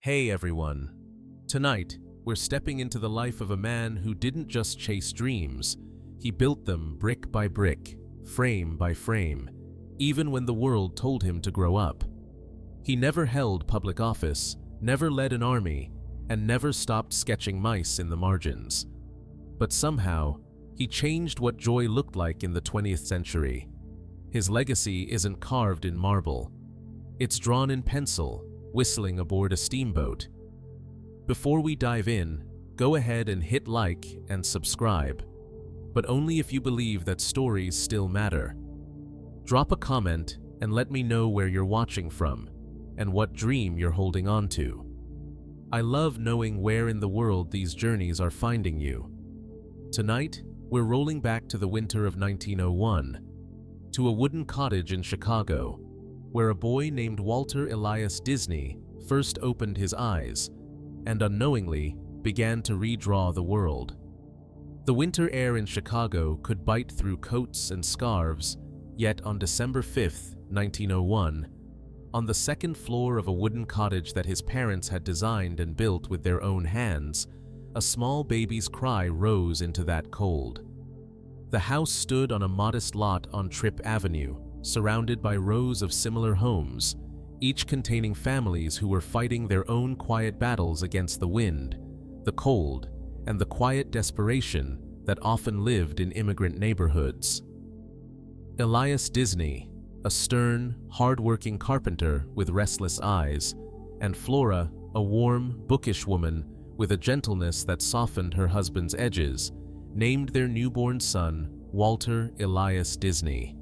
Hey everyone! Tonight, we're stepping into the life of a man who didn't just chase dreams, he built them brick by brick, frame by frame, even when the world told him to grow up. He never held public office, never led an army, and never stopped sketching mice in the margins. But somehow, he changed what joy looked like in the 20th century. His legacy isn't carved in marble. It's drawn in pencil, whistling aboard a steamboat. Before we dive in, go ahead and hit like and subscribe, but only if you believe that stories still matter. Drop a comment and let me know where you're watching from and what dream you're holding on to. I love knowing where in the world these journeys are finding you. Tonight, we're rolling back to the winter of 1901, to a wooden cottage in Chicago, where a boy named Walter Elias Disney first opened his eyes and unknowingly began to redraw the world. The winter air in Chicago could bite through coats and scarves, yet on December 5th, 1901, on the second floor of a wooden cottage that his parents had designed and built with their own hands, a small baby's cry rose into that cold. The house stood on a modest lot on Tripp Avenue, surrounded by rows of similar homes, each containing families who were fighting their own quiet battles against the wind, the cold, and the quiet desperation that often lived in immigrant neighborhoods. Elias Disney, a stern, hard-working carpenter with restless eyes, and Flora, a warm, bookish woman with a gentleness that softened her husband's edges, named their newborn son Walter Elias Disney.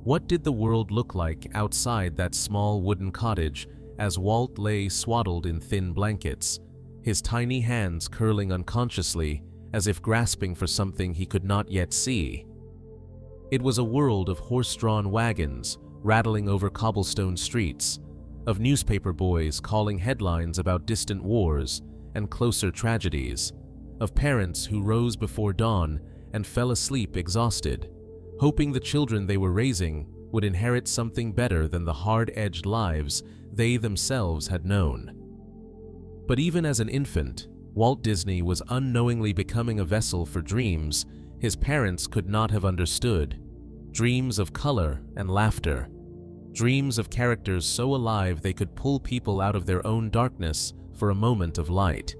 What did the world look like outside that small wooden cottage as Walt lay swaddled in thin blankets, his tiny hands curling unconsciously as if grasping for something he could not yet see? It was a world of horse-drawn wagons rattling over cobblestone streets, of newspaper boys calling headlines about distant wars and closer tragedies, of parents who rose before dawn and fell asleep exhausted, hoping the children they were raising would inherit something better than the hard-edged lives they themselves had known. But even as an infant, Walt Disney was unknowingly becoming a vessel for dreams his parents could not have understood, dreams of color and laughter, dreams of characters so alive they could pull people out of their own darkness for a moment of light.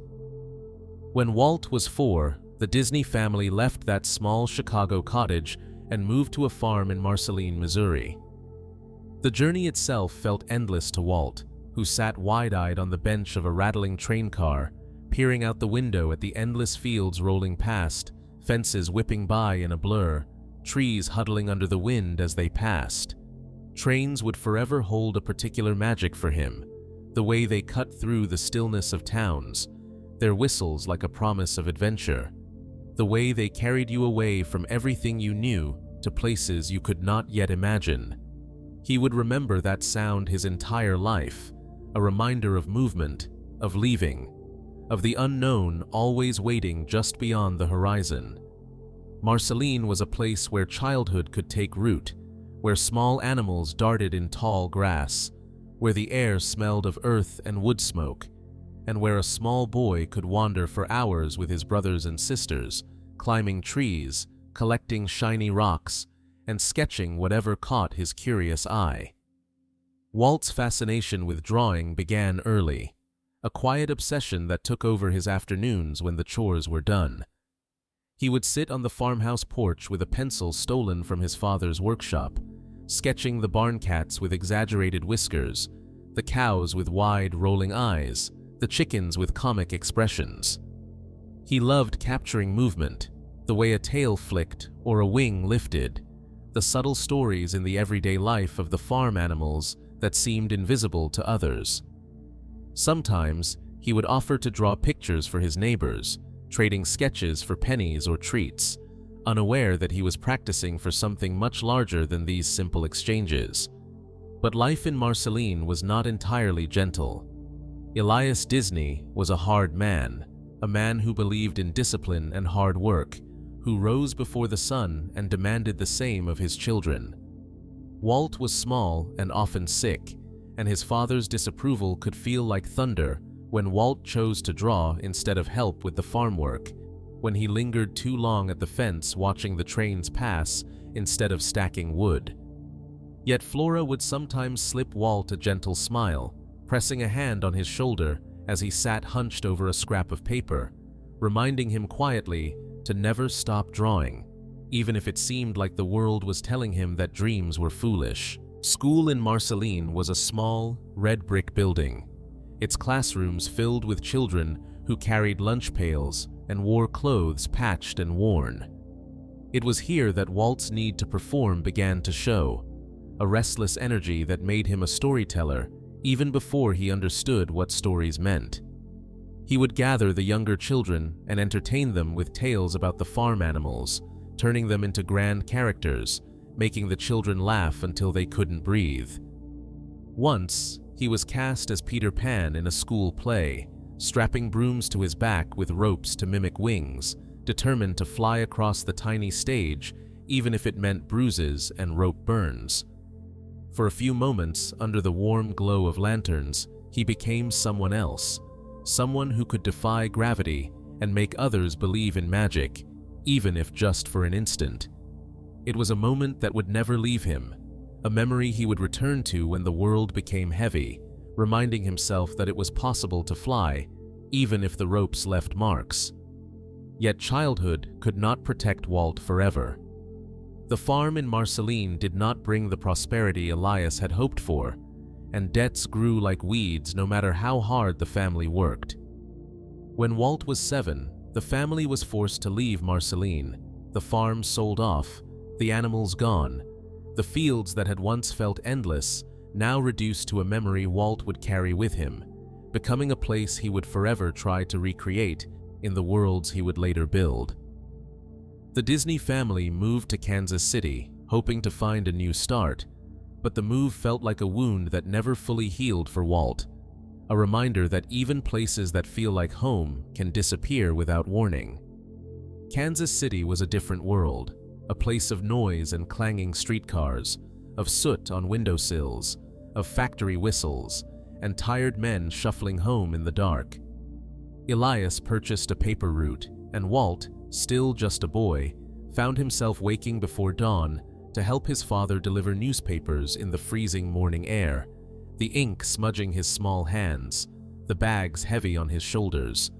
When Walt was 4, the Disney family left that small Chicago cottage and moved to a farm in Marceline, Missouri. The journey itself felt endless to Walt, who sat wide-eyed on the bench of a rattling train car, peering out the window at the endless fields rolling past, fences whipping by in a blur, trees huddling under the wind as they passed. Trains would forever hold a particular magic for him, the way they cut through the stillness of towns, their whistles like a promise of adventure, the way they carried you away from everything you knew to places you could not yet imagine. He would remember that sound his entire life, a reminder of movement, of leaving, of the unknown always waiting just beyond the horizon. Marceline was a place where childhood could take root, where small animals darted in tall grass, where the air smelled of earth and wood smoke, and where a small boy could wander for hours with his brothers and sisters, climbing trees, collecting shiny rocks, and sketching whatever caught his curious eye. Walt's fascination with drawing began early, a quiet obsession that took over his afternoons when the chores were done. He would sit on the farmhouse porch with a pencil stolen from his father's workshop, sketching the barn cats with exaggerated whiskers, the cows with wide, rolling eyes, the chickens with comic expressions. He loved capturing movement, the way a tail flicked or a wing lifted, the subtle stories in the everyday life of the farm animals that seemed invisible to others. Sometimes, he would offer to draw pictures for his neighbors, trading sketches for pennies or treats, unaware that he was practicing for something much larger than these simple exchanges. But life in Marceline was not entirely gentle. Elias Disney was a hard man, a man who believed in discipline and hard work, who rose before the sun and demanded the same of his children. Walt was small and often sick, and his father's disapproval could feel like thunder when Walt chose to draw instead of help with the farm work, when he lingered too long at the fence watching the trains pass instead of stacking wood. Yet Flora would sometimes slip Walt a gentle smile, pressing a hand on his shoulder as he sat hunched over a scrap of paper, reminding him quietly to never stop drawing, even if it seemed like the world was telling him that dreams were foolish. School in Marceline was a small, red brick building, its classrooms filled with children who carried lunch pails and wore clothes patched and worn. It was here that Walt's need to perform began to show, a restless energy that made him a storyteller even before he understood what stories meant. He would gather the younger children and entertain them with tales about the farm animals, turning them into grand characters, making the children laugh until they couldn't breathe. Once, he was cast as Peter Pan in a school play, strapping brooms to his back with ropes to mimic wings, determined to fly across the tiny stage even if it meant bruises and rope burns. For a few moments, under the warm glow of lanterns, he became someone else, someone who could defy gravity and make others believe in magic, even if just for an instant. It was a moment that would never leave him, a memory he would return to when the world became heavy, reminding himself that it was possible to fly, even if the ropes left marks. Yet childhood could not protect Walt forever. The farm in Marceline did not bring the prosperity Elias had hoped for, and debts grew like weeds no matter how hard the family worked. When Walt was 7, the family was forced to leave Marceline, the farm sold off, the animals gone, the fields that had once felt endless now reduced to a memory Walt would carry with him, becoming a place he would forever try to recreate in the worlds he would later build. The Disney family moved to Kansas City, hoping to find a new start, but the move felt like a wound that never fully healed for Walt, a reminder that even places that feel like home can disappear without warning. Kansas City was a different world, a place of noise and clanging streetcars, of soot on windowsills, of factory whistles, and tired men shuffling home in the dark. Elias purchased a paper route, and Walt, still just a boy, found himself waking before dawn to help his father deliver newspapers in the freezing morning air, the ink smudging his small hands, the bags heavy on his shoulders.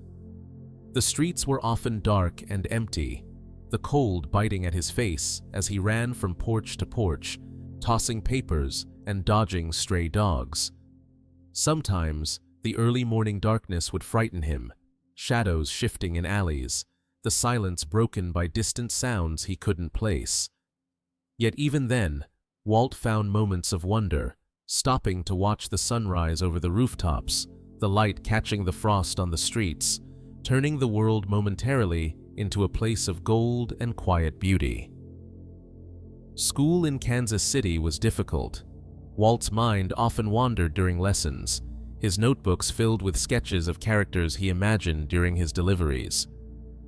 The streets were often dark and empty, the cold biting at his face as he ran from porch to porch, tossing papers and dodging stray dogs. Sometimes, the early morning darkness would frighten him, shadows shifting in alleys, the silence broken by distant sounds he couldn't place. Yet even then, Walt found moments of wonder, stopping to watch the sunrise over the rooftops, the light catching the frost on the streets, turning the world momentarily into a place of gold and quiet beauty. School in Kansas City was difficult. Walt's mind often wandered during lessons, his notebooks filled with sketches of characters he imagined during his deliveries.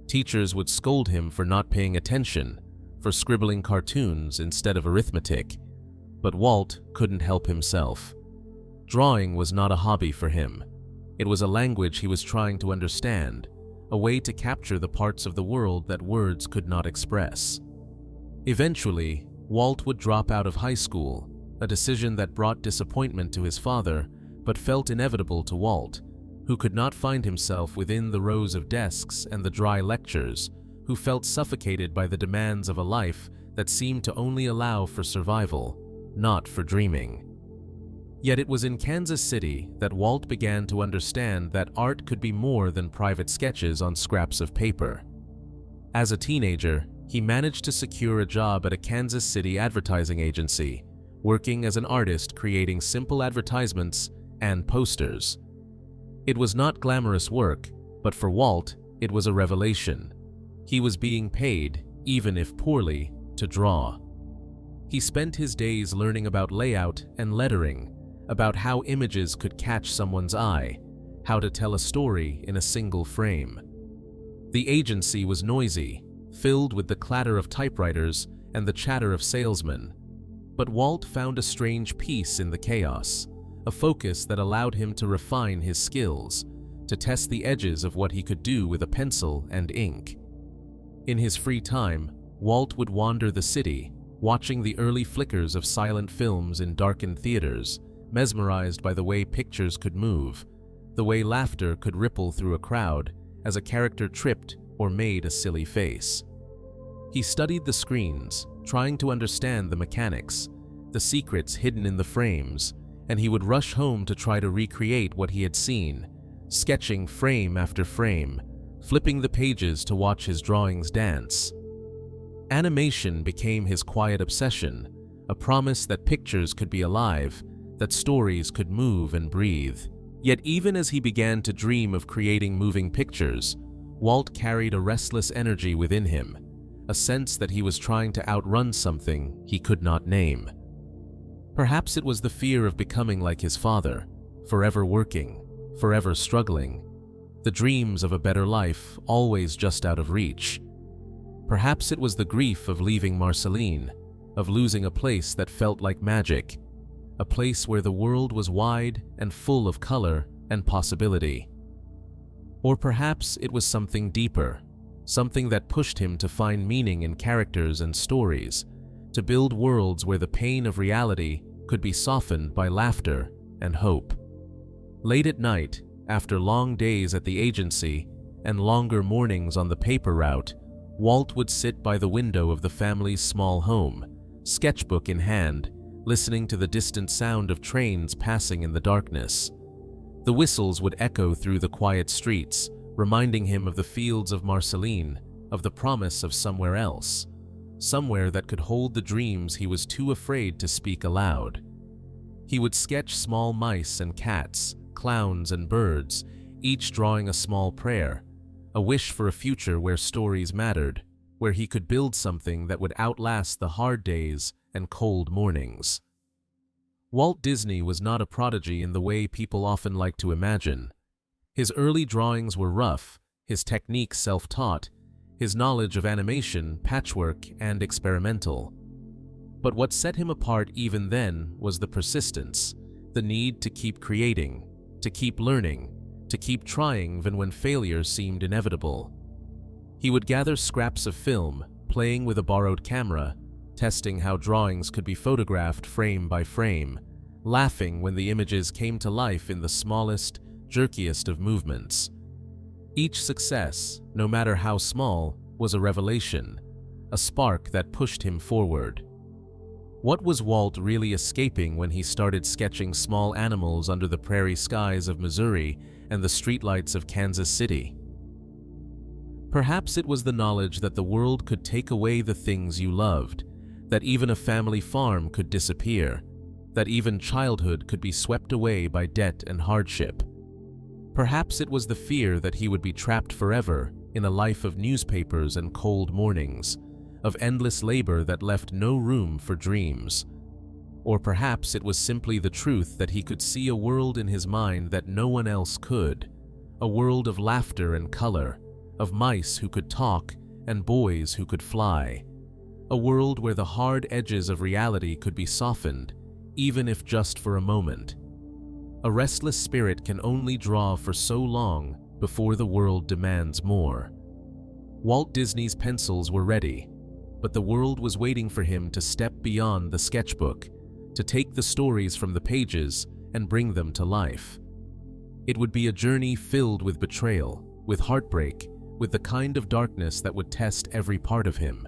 Teachers would scold him for not paying attention, for scribbling cartoons instead of arithmetic, but Walt couldn't help himself. Drawing was not a hobby for him. It was a language he was trying to understand, a way to capture the parts of the world that words could not express. Eventually, Walt would drop out of high school, a decision that brought disappointment to his father, but felt inevitable to Walt, who could not find himself within the rows of desks and the dry lectures, who felt suffocated by the demands of a life that seemed to only allow for survival, not for dreaming. Yet it was in Kansas City that Walt began to understand that art could be more than private sketches on scraps of paper. As a teenager, he managed to secure a job at a Kansas City advertising agency, working as an artist creating simple advertisements and posters. It was not glamorous work, but for Walt, it was a revelation. He was being paid, even if poorly, to draw. He spent his days learning about layout and lettering, about how images could catch someone's eye, how to tell a story in a single frame. The agency was noisy, filled with the clatter of typewriters and the chatter of salesmen. But Walt found a strange peace in the chaos, a focus that allowed him to refine his skills, to test the edges of what he could do with a pencil and ink. In his free time, Walt would wander the city, watching the early flickers of silent films in darkened theaters, mesmerized by the way pictures could move, the way laughter could ripple through a crowd as a character tripped or made a silly face. He studied the screens, trying to understand the mechanics, the secrets hidden in the frames, and he would rush home to try to recreate what he had seen, sketching frame after frame, flipping the pages to watch his drawings dance. Animation became his quiet obsession, a promise that pictures could be alive, that stories could move and breathe. Yet even as he began to dream of creating moving pictures, Walt carried a restless energy within him, a sense that he was trying to outrun something he could not name. Perhaps it was the fear of becoming like his father, forever working, forever struggling, the dreams of a better life always just out of reach. Perhaps it was the grief of leaving Marceline, of losing a place that felt like magic, a place where the world was wide and full of color and possibility. Or perhaps it was something deeper, something that pushed him to find meaning in characters and stories, to build worlds where the pain of reality could be softened by laughter and hope. Late at night, after long days at the agency and longer mornings on the paper route, Walt would sit by the window of the family's small home, sketchbook in hand, listening to the distant sound of trains passing in the darkness. The whistles would echo through the quiet streets, reminding him of the fields of Marceline, of the promise of somewhere else, somewhere that could hold the dreams he was too afraid to speak aloud. He would sketch small mice and cats, clowns and birds, each drawing a small prayer, a wish for a future where stories mattered, where he could build something that would outlast the hard days and cold mornings. Walt Disney was not a prodigy in the way people often like to imagine. His early drawings were rough, his technique self-taught, his knowledge of animation patchwork and experimental. But what set him apart even then was the persistence, the need to keep creating, to keep learning, to keep trying even when failure seemed inevitable. He would gather scraps of film, playing with a borrowed camera, testing how drawings could be photographed frame by frame, laughing when the images came to life in the smallest, jerkiest of movements. Each success, no matter how small, was a revelation, a spark that pushed him forward. What was Walt really escaping when he started sketching small animals under the prairie skies of Missouri and the streetlights of Kansas City? Perhaps it was the knowledge that the world could take away the things you loved, that even a family farm could disappear, that even childhood could be swept away by debt and hardship. Perhaps it was the fear that he would be trapped forever in a life of newspapers and cold mornings, of endless labor that left no room for dreams. Or perhaps it was simply the truth that he could see a world in his mind that no one else could, a world of laughter and color, of mice who could talk and boys who could fly, a world where the hard edges of reality could be softened, even if just for a moment. A restless spirit can only draw for so long before the world demands more. Walt Disney's pencils were ready, but the world was waiting for him to step beyond the sketchbook, to take the stories from the pages and bring them to life. It would be a journey filled with betrayal, with heartbreak, with the kind of darkness that would test every part of him.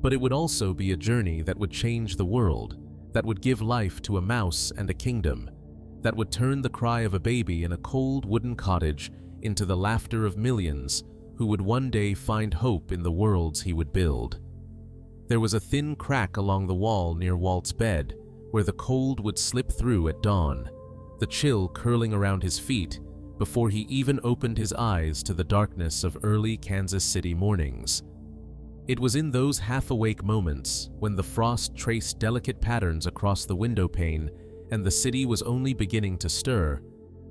But it would also be a journey that would change the world, that would give life to a mouse and a kingdom, that would turn the cry of a baby in a cold wooden cottage into the laughter of millions who would one day find hope in the worlds he would build. There was a thin crack along the wall near Walt's bed, where the cold would slip through at dawn, the chill curling around his feet before he even opened his eyes to the darkness of early Kansas City mornings. It was in those half-awake moments, when the frost traced delicate patterns across the window pane and the city was only beginning to stir,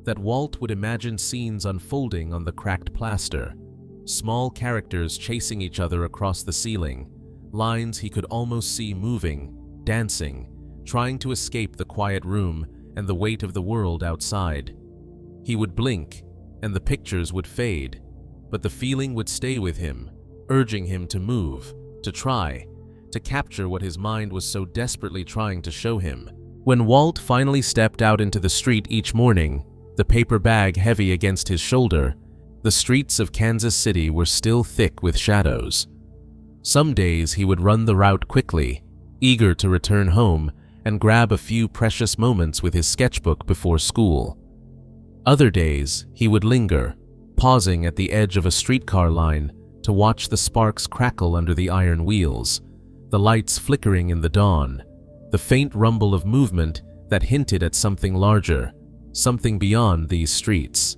that Walt would imagine scenes unfolding on the cracked plaster, small characters chasing each other across the ceiling, lines he could almost see moving, dancing, trying to escape the quiet room and the weight of the world outside. He would blink, and the pictures would fade, but the feeling would stay with him, urging him to move, to try, to capture what his mind was so desperately trying to show him. When Walt finally stepped out into the street each morning, the paper bag heavy against his shoulder, the streets of Kansas City were still thick with shadows. Some days he would run the route quickly, eager to return home and grab a few precious moments with his sketchbook before school. Other days he would linger, pausing at the edge of a streetcar line to watch the sparks crackle under the iron wheels, the lights flickering in the dawn, the faint rumble of movement that hinted at something larger, something beyond these streets.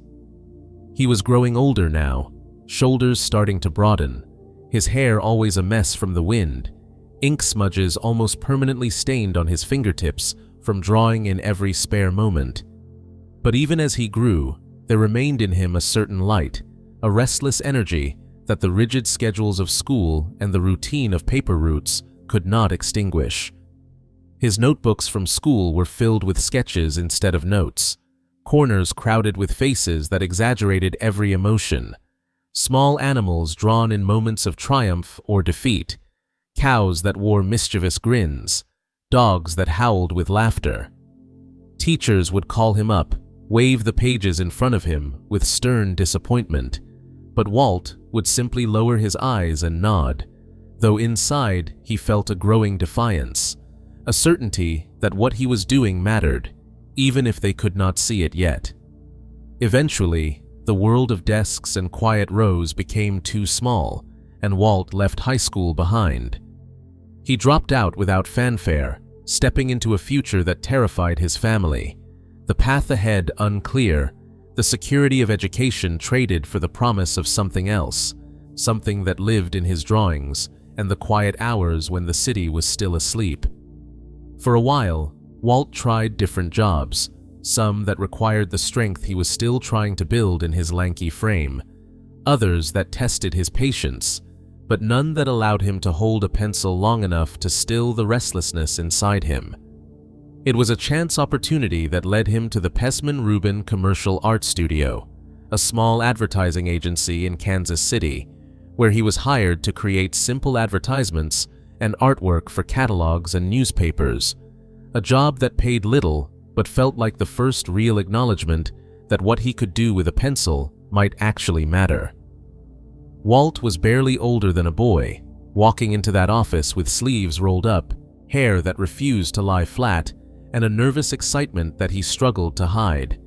He was growing older now, shoulders starting to broaden, his hair always a mess from the wind, ink smudges almost permanently stained on his fingertips from drawing in every spare moment. But even as he grew, there remained in him a certain light, a restless energy that the rigid schedules of school and the routine of paper routes could not extinguish. His notebooks from school were filled with sketches instead of notes, corners crowded with faces that exaggerated every emotion, small animals drawn in moments of triumph or defeat, cows that wore mischievous grins, dogs that howled with laughter. Teachers would call him up, wave the pages in front of him with stern disappointment, but Walt would simply lower his eyes and nod, though inside he felt a growing defiance, a certainty that what he was doing mattered, even if they could not see it yet. Eventually, the world of desks and quiet rows became too small, and Walt left high school behind. He dropped out without fanfare, stepping into a future that terrified his family, the path ahead unclear, the security of education traded for the promise of something else, something that lived in his drawings and the quiet hours when the city was still asleep. For a while, Walt tried different jobs, some that required the strength he was still trying to build in his lanky frame, others that tested his patience, but none that allowed him to hold a pencil long enough to still the restlessness inside him. It was a chance opportunity that led him to the Pesman Rubin Commercial Art Studio, a small advertising agency in Kansas City, where he was hired to create simple advertisements and artwork for catalogs and newspapers, a job that paid little but felt like the first real acknowledgement that what he could do with a pencil might actually matter. Walt was barely older than a boy, walking into that office with sleeves rolled up, hair that refused to lie flat, and a nervous excitement that he struggled to hide.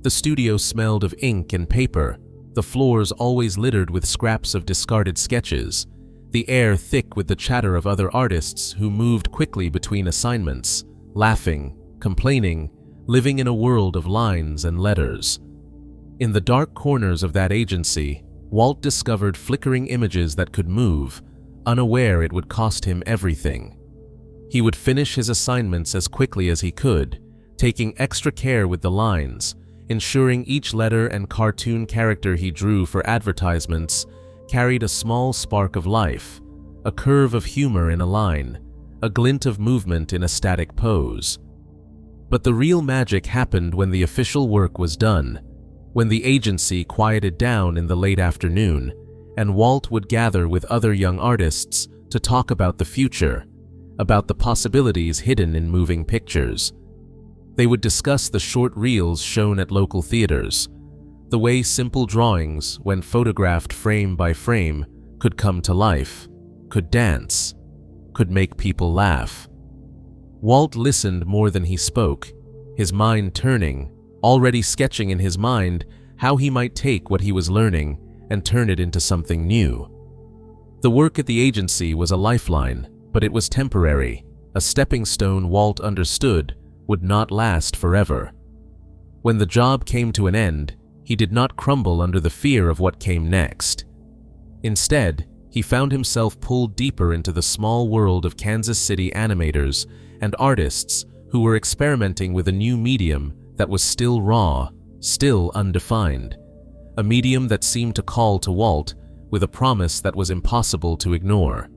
The studio smelled of ink and paper, the floors always littered with scraps of discarded sketches, the air thick with the chatter of other artists who moved quickly between assignments, laughing, complaining, living in a world of lines and letters. In the dark corners of that agency, Walt discovered flickering images that could move, unaware it would cost him everything. He would finish his assignments as quickly as he could, taking extra care with the lines, ensuring each letter and cartoon character he drew for advertisements carried a small spark of life, a curve of humor in a line, a glint of movement in a static pose. But the real magic happened when the official work was done, when the agency quieted down in the late afternoon, and Walt would gather with other young artists to talk about the future, about the possibilities hidden in moving pictures. They would discuss the short reels shown at local theaters, the way simple drawings, when photographed frame by frame, could come to life, could dance, could make people laugh. Walt listened more than he spoke, his mind turning, already sketching in his mind how he might take what he was learning and turn it into something new. The work at the agency was a lifeline, but it was temporary, a stepping stone Walt understood would not last forever. When the job came to an end, he did not crumble under the fear of what came next. Instead, he found himself pulled deeper into the small world of Kansas City animators and artists who were experimenting with a new medium that was still raw, still undefined, a medium that seemed to call to Walt with a promise that was impossible to ignore.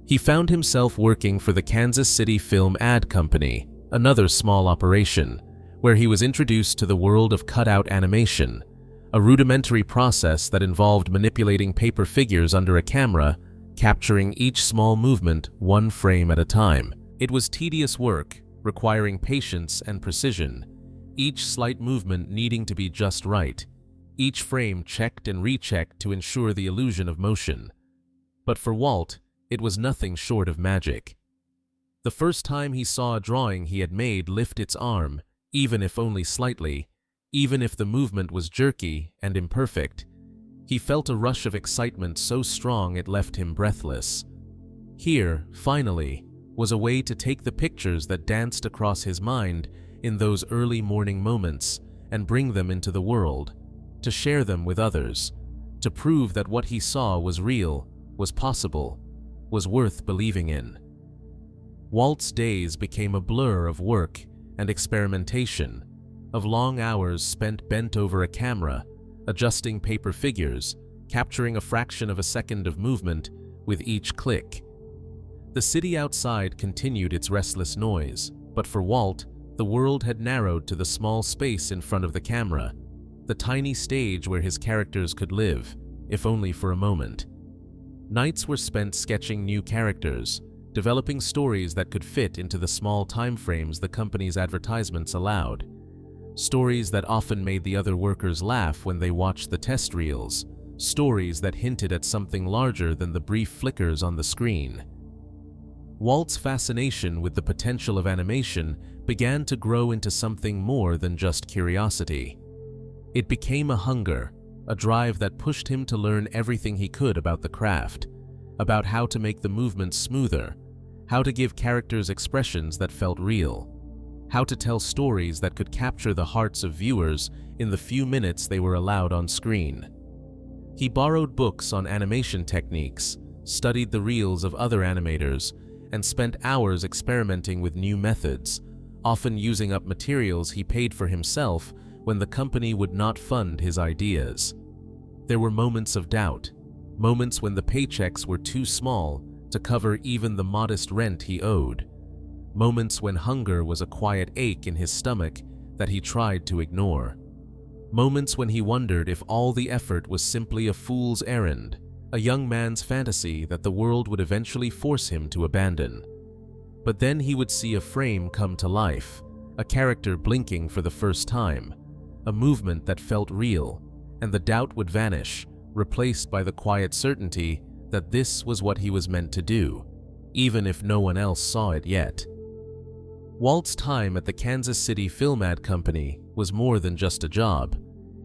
He found himself working for the Kansas City Film Ad Company, another small operation, where he was introduced to the world of cutout animation, a rudimentary process that involved manipulating paper figures under a camera, capturing each small movement one frame at a time. It was tedious work, requiring patience and precision, each slight movement needing to be just right, each frame checked and rechecked to ensure the illusion of motion. But for Walt, it was nothing short of magic. The first time he saw a drawing he had made lift its arm, even if only slightly, even if the movement was jerky and imperfect, he felt a rush of excitement so strong it left him breathless. Here, finally, was a way to take the pictures that danced across his mind in those early morning moments and bring them into the world, to share them with others, to prove that what he saw was real, was possible, was worth believing in. Walt's days became a blur of work and experimentation, of long hours spent bent over a camera, adjusting paper figures, capturing a fraction of a second of movement with each click. The city outside continued its restless noise, but for Walt, the world had narrowed to the small space in front of the camera, the tiny stage where his characters could live, if only for a moment. Nights were spent sketching new characters, developing stories that could fit into the small time frames the company's advertisements allowed. Stories that often made the other workers laugh when they watched the test reels, stories that hinted at something larger than the brief flickers on the screen. Walt's fascination with the potential of animation began to grow into something more than just curiosity. It became a hunger, a drive that pushed him to learn everything he could about the craft, about how to make the movements smoother, how to give characters expressions that felt real, how to tell stories that could capture the hearts of viewers in the few minutes they were allowed on screen. He borrowed books on animation techniques, studied the reels of other animators, and spent hours experimenting with new methods, often using up materials he paid for himself when the company would not fund his ideas. There were moments of doubt, moments when the paychecks were too small to cover even the modest rent he owed, moments when hunger was a quiet ache in his stomach that he tried to ignore, moments when he wondered if all the effort was simply a fool's errand, a young man's fantasy that the world would eventually force him to abandon. But then he would see a frame come to life, a character blinking for the first time, a movement that felt real, and the doubt would vanish, replaced by the quiet certainty that this was what he was meant to do, even if no one else saw it yet. Walt's time at the Kansas City Film Ad Company was more than just a job.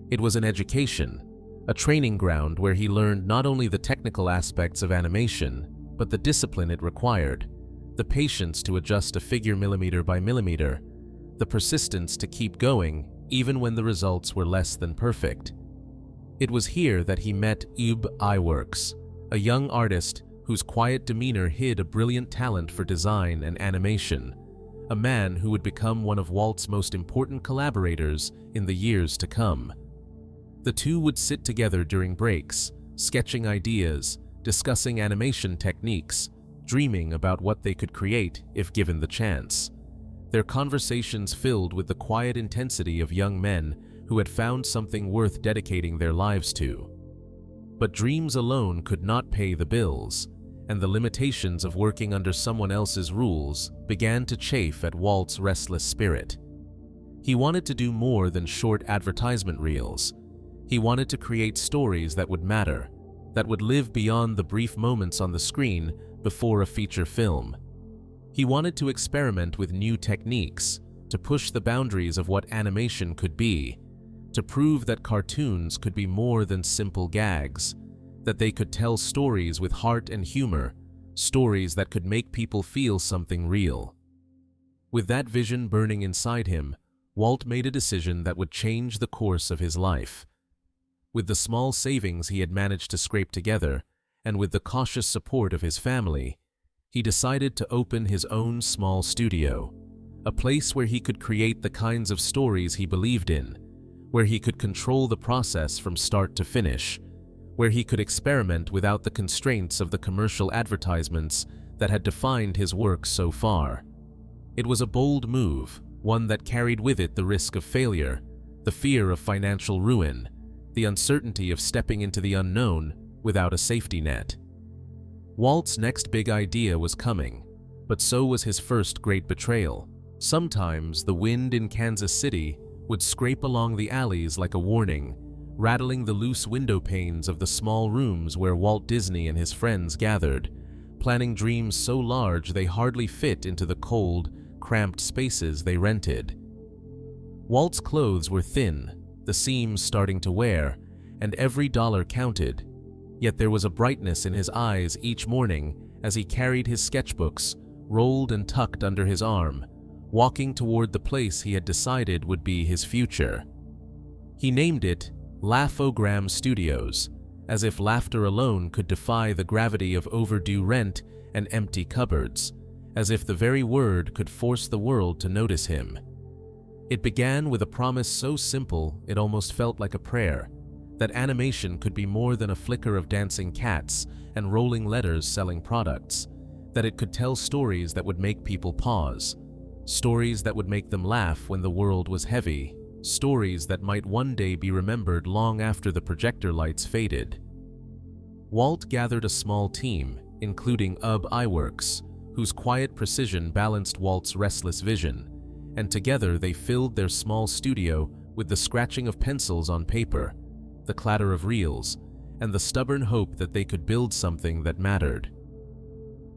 It was an education, a training ground where he learned not only the technical aspects of animation, but the discipline it required, the patience to adjust a figure millimeter by millimeter, the persistence to keep going even when the results were less than perfect. It was here that he met Ub Iwerks, a young artist whose quiet demeanor hid a brilliant talent for design and animation, a man who would become one of Walt's most important collaborators in the years to come. The two would sit together during breaks, sketching ideas, discussing animation techniques, dreaming about what they could create if given the chance. Their conversations filled with the quiet intensity of young men who had found something worth dedicating their lives to. But dreams alone could not pay the bills, and the limitations of working under someone else's rules began to chafe at Walt's restless spirit. He wanted to do more than short advertisement reels. He wanted to create stories that would matter, that would live beyond the brief moments on the screen before a feature film. He wanted to experiment with new techniques, to push the boundaries of what animation could be, to prove that cartoons could be more than simple gags, that they could tell stories with heart and humor, stories that could make people feel something real. With that vision burning inside him, Walt made a decision that would change the course of his life. With the small savings he had managed to scrape together, and with the cautious support of his family, he decided to open his own small studio, a place where he could create the kinds of stories he believed in, where he could control the process from start to finish, where he could experiment without the constraints of the commercial advertisements that had defined his work so far. It was a bold move, one that carried with it the risk of failure, the fear of financial ruin, the uncertainty of stepping into the unknown without a safety net. Walt's next big idea was coming, but so was his first great betrayal. Sometimes the wind in Kansas City would scrape along the alleys like a warning, rattling the loose window panes of the small rooms where Walt Disney and his friends gathered, planning dreams so large they hardly fit into the cold, cramped spaces they rented. Walt's clothes were thin, the seams starting to wear, and every dollar counted, yet there was a brightness in his eyes each morning as he carried his sketchbooks, rolled and tucked under his arm, walking toward the place he had decided would be his future. He named it Laugh-O-Gram Studios, as if laughter alone could defy the gravity of overdue rent and empty cupboards, as if the very word could force the world to notice him. It began with a promise so simple it almost felt like a prayer, that animation could be more than a flicker of dancing cats and rolling letters selling products, that it could tell stories that would make people pause, stories that would make them laugh when the world was heavy, stories that might one day be remembered long after the projector lights faded. Walt gathered a small team, including Iworks, whose quiet precision balanced Walt's restless vision, and together they filled their small studio with the scratching of pencils on paper, the clatter of reels, and the stubborn hope that they could build something that mattered.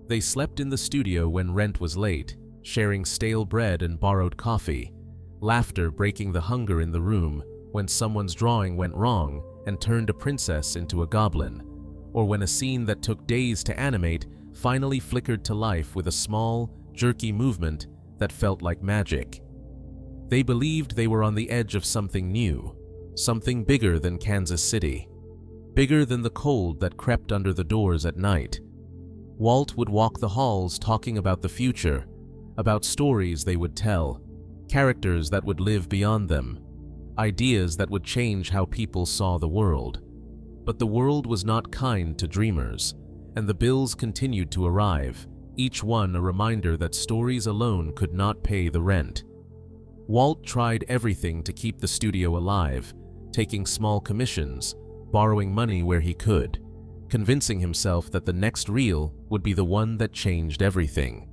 They slept in the studio when rent was late, sharing stale bread and borrowed coffee, laughter breaking the hunger in the room when someone's drawing went wrong and turned a princess into a goblin, or when a scene that took days to animate finally flickered to life with a small, jerky movement that felt like magic. They believed they were on the edge of something new, something bigger than Kansas City, bigger than the cold that crept under the doors at night. Walt would walk the halls talking about the future, about stories they would tell, characters that would live beyond them, ideas that would change how people saw the world. But the world was not kind to dreamers, and the bills continued to arrive, each one a reminder that stories alone could not pay the rent. Walt tried everything to keep the studio alive, taking small commissions, borrowing money where he could, convincing himself that the next reel would be the one that changed everything.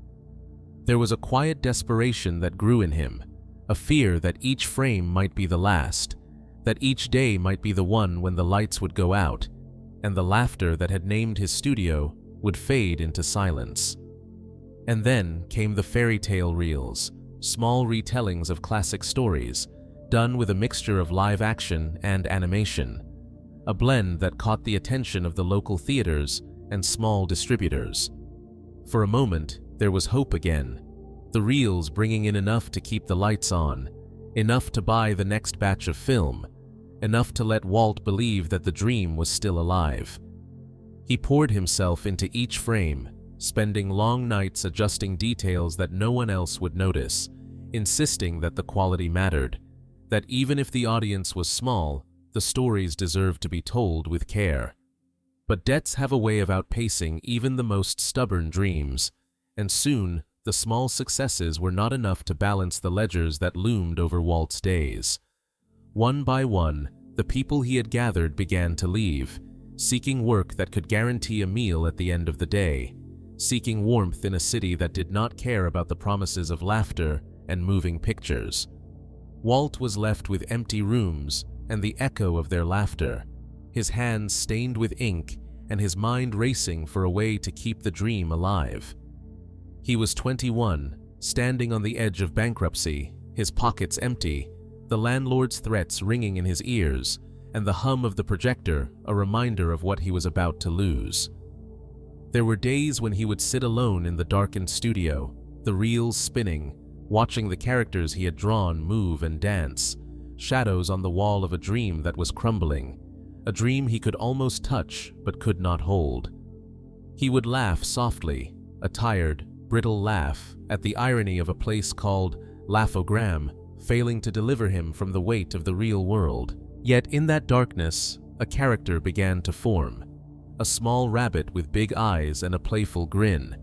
There was a quiet desperation that grew in him, a fear that each frame might be the last, that each day might be the one when the lights would go out, and the laughter that had named his studio would fade into silence. And then came the fairy tale reels, small retellings of classic stories, done with a mixture of live action and animation, a blend that caught the attention of the local theaters and small distributors. For a moment, there was hope again, the reels bringing in enough to keep the lights on, enough to buy the next batch of film, enough to let Walt believe that the dream was still alive. He poured himself into each frame, spending long nights adjusting details that no one else would notice, insisting that the quality mattered, that even if the audience was small, the stories deserved to be told with care. But debts have a way of outpacing even the most stubborn dreams, and soon the small successes were not enough to balance the ledgers that loomed over Walt's days. One by one, the people he had gathered began to leave, seeking work that could guarantee a meal at the end of the day, seeking warmth in a city that did not care about the promises of laughter and moving pictures. Walt was left with empty rooms and the echo of their laughter, his hands stained with ink and his mind racing for a way to keep the dream alive. He was 21, standing on the edge of bankruptcy, his pockets empty, the landlord's threats ringing in his ears, and the hum of the projector a reminder of what he was about to lose. There were days when he would sit alone in the darkened studio, the reels spinning, watching the characters he had drawn move and dance, shadows on the wall of a dream that was crumbling, a dream he could almost touch but could not hold. He would laugh softly, a tired, brittle laugh at the irony of a place called Laugh-O-Gram failing to deliver him from the weight of the real world. Yet in that darkness, a character began to form, a small rabbit with big eyes and a playful grin,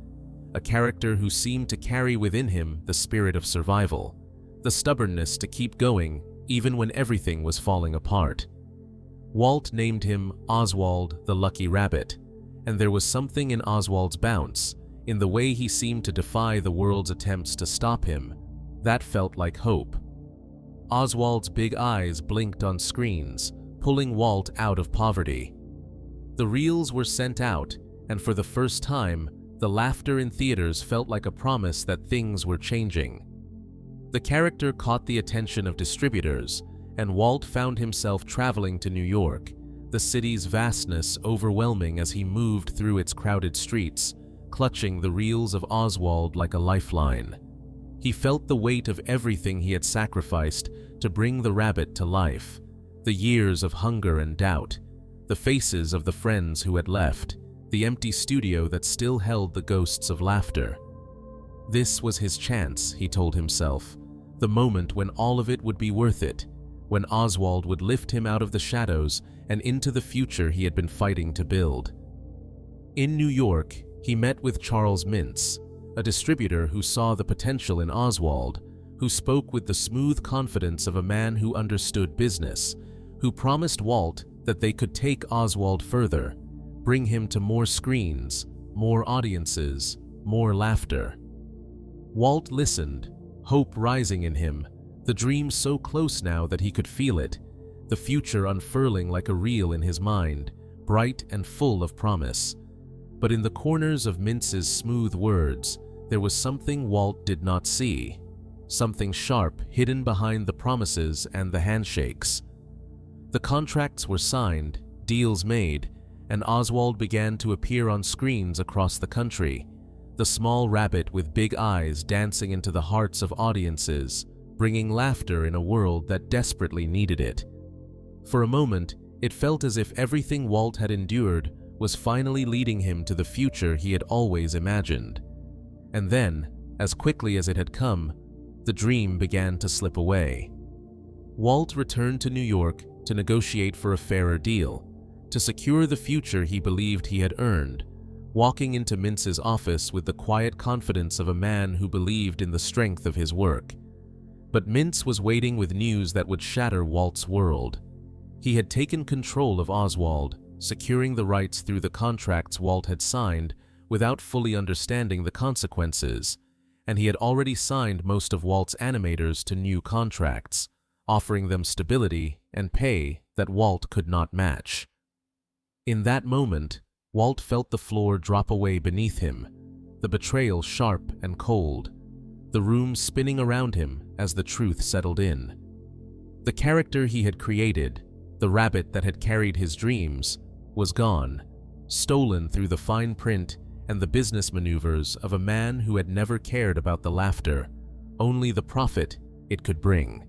a character who seemed to carry within him the spirit of survival, the stubbornness to keep going even when everything was falling apart. Walt named him Oswald the Lucky Rabbit, and there was something in Oswald's bounce, in the way he seemed to defy the world's attempts to stop him, that felt like hope. Oswald's big eyes blinked on screens, pulling Walt out of poverty. The reels were sent out, and for the first time, the laughter in theaters felt like a promise that things were changing. The character caught the attention of distributors, and Walt found himself traveling to New York, the city's vastness overwhelming as he moved through its crowded streets, clutching the reels of Oswald like a lifeline. He felt the weight of everything he had sacrificed to bring the rabbit to life, the years of hunger and doubt, the faces of the friends who had left, the empty studio that still held the ghosts of laughter. This was his chance, he told himself, the moment when all of it would be worth it, when Oswald would lift him out of the shadows and into the future he had been fighting to build. In New York, he met with Charles Mintz, a distributor who saw the potential in Oswald, who spoke with the smooth confidence of a man who understood business, who promised Walt that they could take Oswald further, bring him to more screens, more audiences, more laughter. Walt listened, hope rising in him, the dream so close now that he could feel it, the future unfurling like a reel in his mind, bright and full of promise. But in the corners of Mintz's smooth words, there was something Walt did not see, something sharp hidden behind the promises and the handshakes. The contracts were signed, deals made, and Oswald began to appear on screens across the country, the small rabbit with big eyes dancing into the hearts of audiences, bringing laughter in a world that desperately needed it. For a moment, it felt as if everything Walt had endured was finally leading him to the future he had always imagined. And then, as quickly as it had come, the dream began to slip away. Walt returned to New York to negotiate for a fairer deal, to secure the future he believed he had earned, walking into Mintz's office with the quiet confidence of a man who believed in the strength of his work. But Mintz was waiting with news that would shatter Walt's world. He had taken control of Oswald, securing the rights through the contracts Walt had signed without fully understanding the consequences, and he had already signed most of Walt's animators to new contracts, offering them stability and pay that Walt could not match. In that moment, Walt felt the floor drop away beneath him, the betrayal sharp and cold, the room spinning around him as the truth settled in. The character he had created, the rabbit that had carried his dreams, was gone, stolen through the fine print and the business maneuvers of a man who had never cared about the laughter, only the profit it could bring.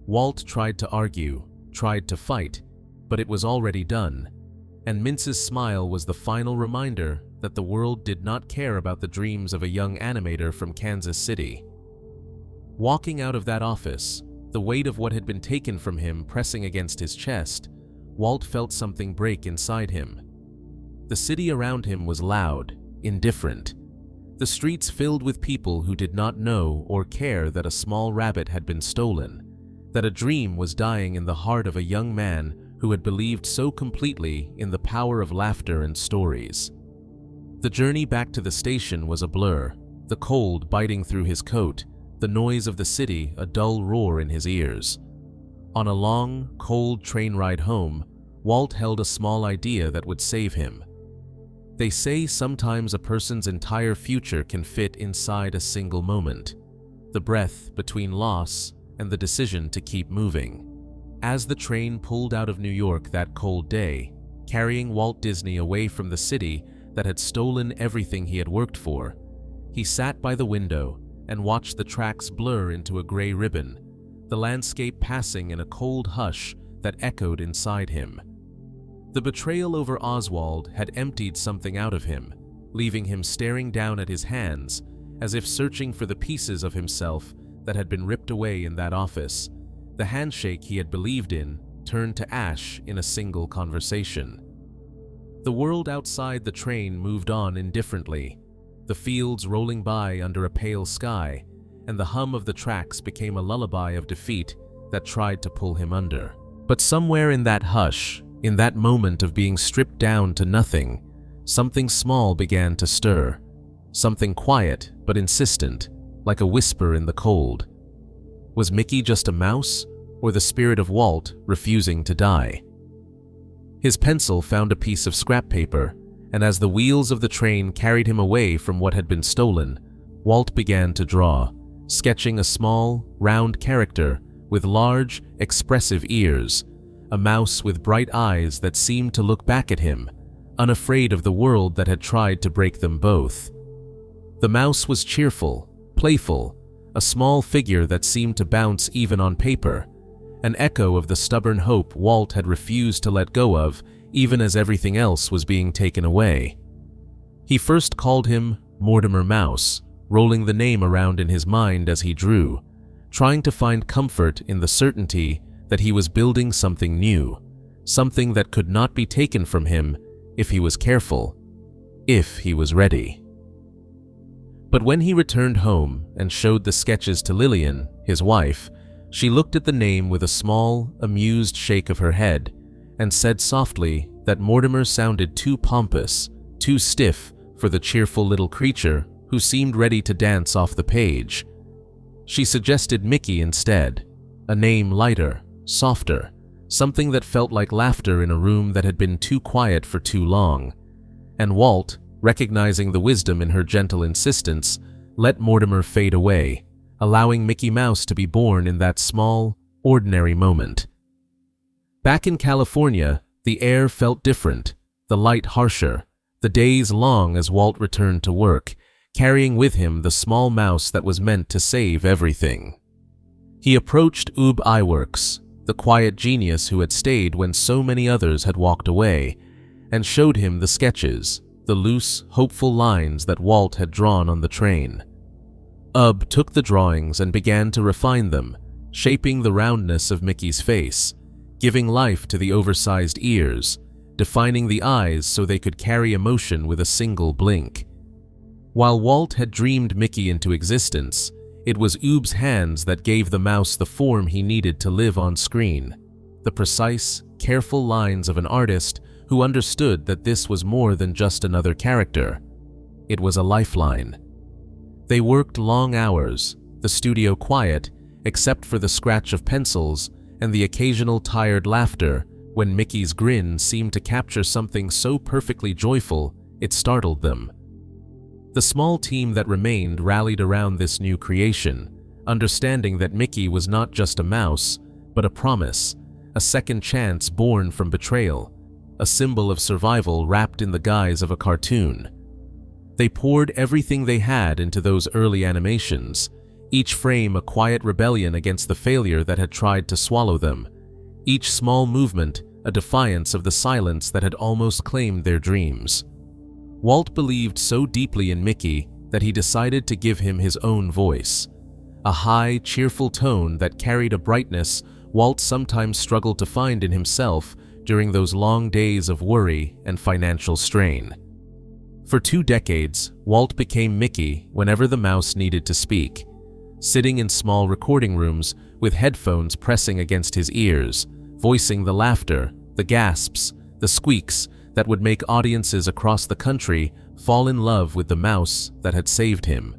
Walt tried to argue, tried to fight, but it was already done, and Mintz's smile was the final reminder that the world did not care about the dreams of a young animator from Kansas City. Walking out of that office, the weight of what had been taken from him pressing against his chest, Walt felt something break inside him. The city around him was loud, indifferent. The streets filled with people who did not know or care that a small rabbit had been stolen, that a dream was dying in the heart of a young man who had believed so completely in the power of laughter and stories. The journey back to the station was a blur, the cold biting through his coat, the noise of the city a dull roar in his ears. On a long, cold train ride home, Walt held a small idea that would save him. They say sometimes a person's entire future can fit inside a single moment, the breath between loss and the decision to keep moving. As the train pulled out of New York that cold day, carrying Walt Disney away from the city that had stolen everything he had worked for, he sat by the window and watched the tracks blur into a gray ribbon, the landscape passing in a cold hush that echoed inside him. The betrayal over Oswald had emptied something out of him, leaving him staring down at his hands, as if searching for the pieces of himself that had been ripped away in that office. The handshake he had believed in turned to ash in a single conversation. The world outside the train moved on indifferently, the fields rolling by under a pale sky, and the hum of the tracks became a lullaby of defeat that tried to pull him under. But somewhere in that hush, in that moment of being stripped down to nothing, something small began to stir. Something quiet but insistent, like a whisper in the cold. Was Mickey just a mouse, or the spirit of Walt refusing to die? His pencil found a piece of scrap paper, and as the wheels of the train carried him away from what had been stolen, Walt began to draw, sketching a small, round character with large, expressive ears, a mouse with bright eyes that seemed to look back at him, unafraid of the world that had tried to break them both. The mouse was cheerful, playful, a small figure that seemed to bounce even on paper, an echo of the stubborn hope Walt had refused to let go of even as everything else was being taken away. He first called him Mortimer Mouse, rolling the name around in his mind as he drew, trying to find comfort in the certainty that he was building something new, something that could not be taken from him if he was careful, if he was ready. But when he returned home and showed the sketches to Lillian, his wife, she looked at the name with a small, amused shake of her head and said softly that Mortimer sounded too pompous, too stiff for the cheerful little creature who seemed ready to dance off the page. She suggested Mickey instead, a name lighter, softer, something that felt like laughter in a room that had been too quiet for too long. And Walt, recognizing the wisdom in her gentle insistence, let Mortimer fade away, allowing Mickey Mouse to be born in that small, ordinary moment. Back in California, the air felt different, the light harsher, the days long as Walt returned to work, carrying with him the small mouse that was meant to save everything. He approached Ub Iwerks, the quiet genius who had stayed when so many others had walked away, and showed him the sketches, the loose, hopeful lines that Walt had drawn on the train. Ub took the drawings and began to refine them, shaping the roundness of Mickey's face, giving life to the oversized ears, defining the eyes so they could carry emotion with a single blink. While Walt had dreamed Mickey into existence, it was Ub's hands that gave the mouse the form he needed to live on screen, the precise, careful lines of an artist who understood that this was more than just another character. It was a lifeline. They worked long hours, the studio quiet, except for the scratch of pencils and the occasional tired laughter when Mickey's grin seemed to capture something so perfectly joyful it startled them. The small team that remained rallied around this new creation, understanding that Mickey was not just a mouse, but a promise, a second chance born from betrayal, a symbol of survival wrapped in the guise of a cartoon. They poured everything they had into those early animations, each frame a quiet rebellion against the failure that had tried to swallow them, each small movement a defiance of the silence that had almost claimed their dreams. Walt believed so deeply in Mickey that he decided to give him his own voice, a high, cheerful tone that carried a brightness Walt sometimes struggled to find in himself during those long days of worry and financial strain. For 2 decades, Walt became Mickey whenever the mouse needed to speak, sitting in small recording rooms with headphones pressing against his ears, voicing the laughter, the gasps, the squeaks that would make audiences across the country fall in love with the mouse that had saved him.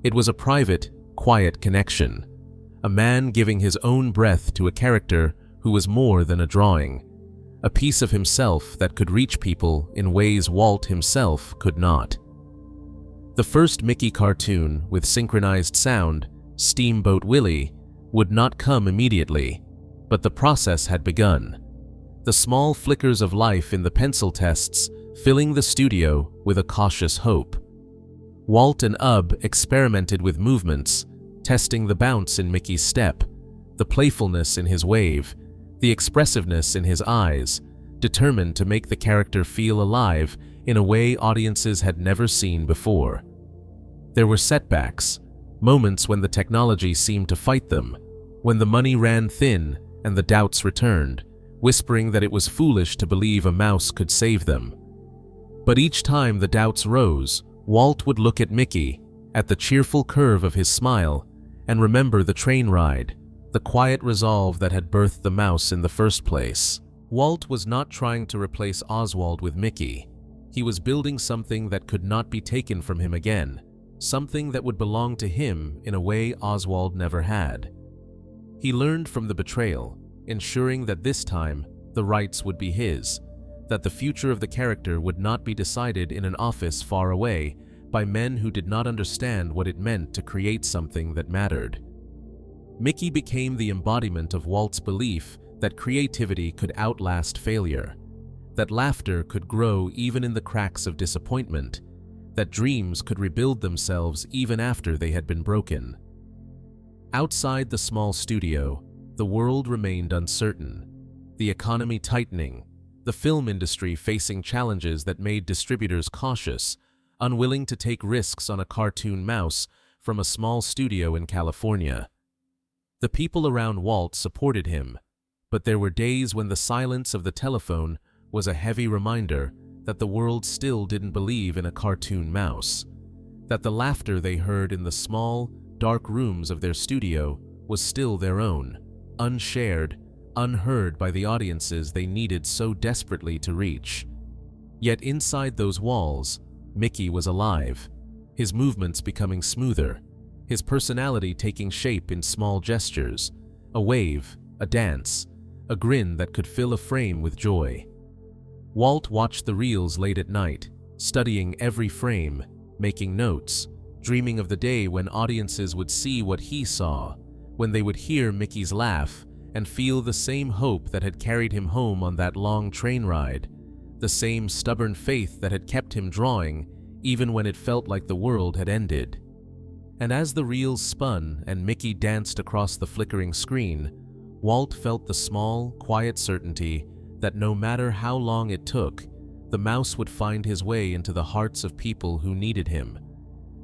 It was a private, quiet connection, a man giving his own breath to a character who was more than a drawing, a piece of himself that could reach people in ways Walt himself could not. The first Mickey cartoon with synchronized sound, Steamboat Willie, would not come immediately, but the process had begun. The small flickers of life in the pencil tests filling the studio with a cautious hope. Walt and Ub experimented with movements, testing the bounce in Mickey's step, the playfulness in his wave, the expressiveness in his eyes, determined to make the character feel alive in a way audiences had never seen before. There were setbacks, moments when the technology seemed to fight them, when the money ran thin and the doubts returned, whispering that it was foolish to believe a mouse could save them. But each time the doubts rose, Walt would look at Mickey, at the cheerful curve of his smile, and remember the train ride, the quiet resolve that had birthed the mouse in the first place. Walt was not trying to replace Oswald with Mickey. He was building something that could not be taken from him again, something that would belong to him in a way Oswald never had. He learned from the betrayal, ensuring that this time the rights would be his, that the future of the character would not be decided in an office far away by men who did not understand what it meant to create something that mattered. Mickey became the embodiment of Walt's belief that creativity could outlast failure, that laughter could grow even in the cracks of disappointment, that dreams could rebuild themselves even after they had been broken. Outside the small studio, the world remained uncertain, the economy tightening, the film industry facing challenges that made distributors cautious, unwilling to take risks on a cartoon mouse from a small studio in California. The people around Walt supported him, but there were days when the silence of the telephone was a heavy reminder that the world still didn't believe in a cartoon mouse, that the laughter they heard in the small, dark rooms of their studio was still their own, unshared, unheard by the audiences they needed so desperately to reach. Yet inside those walls, Mickey was alive, his movements becoming smoother, his personality taking shape in small gestures, a wave, a dance, a grin that could fill a frame with joy. Walt watched the reels late at night, studying every frame, making notes, dreaming of the day when audiences would see what he saw, when they would hear Mickey's laugh and feel the same hope that had carried him home on that long train ride, the same stubborn faith that had kept him drawing even when it felt like the world had ended. And as the reels spun and Mickey danced across the flickering screen, Walt felt the small, quiet certainty that no matter how long it took, the mouse would find his way into the hearts of people who needed him,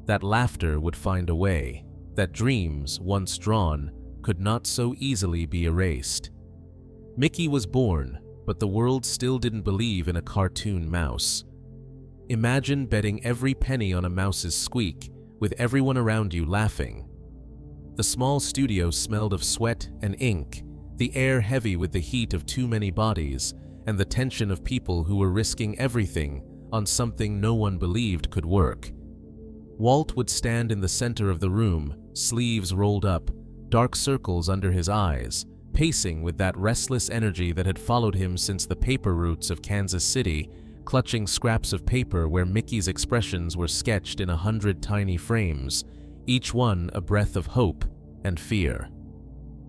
that laughter would find a way, that dreams, once drawn, could not so easily be erased. Mickey was born, but the world still didn't believe in a cartoon mouse. Imagine betting every penny on a mouse's squeak, with everyone around you laughing. The small studio smelled of sweat and ink, the air heavy with the heat of too many bodies, and the tension of people who were risking everything on something no one believed could work. Walt would stand in the center of the room, sleeves rolled up, dark circles under his eyes, pacing with that restless energy that had followed him since the paper routes of Kansas City, clutching scraps of paper where Mickey's expressions were sketched in 100 tiny frames, each one a breath of hope and fear.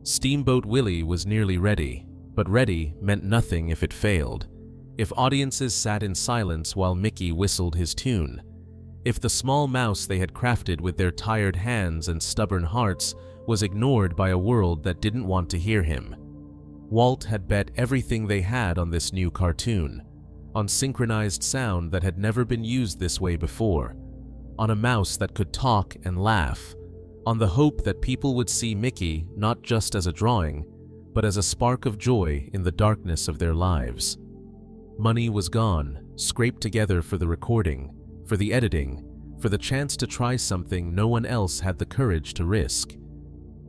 Steamboat Willie was nearly ready, but ready meant nothing if it failed. If audiences sat in silence while Mickey whistled his tune, if the small mouse they had crafted with their tired hands and stubborn hearts was ignored by a world that didn't want to hear him. Walt had bet everything they had on this new cartoon, on synchronized sound that had never been used this way before, on a mouse that could talk and laugh, on the hope that people would see Mickey not just as a drawing, but as a spark of joy in the darkness of their lives. Money was gone, scraped together for the recording, for the editing, for the chance to try something no one else had the courage to risk.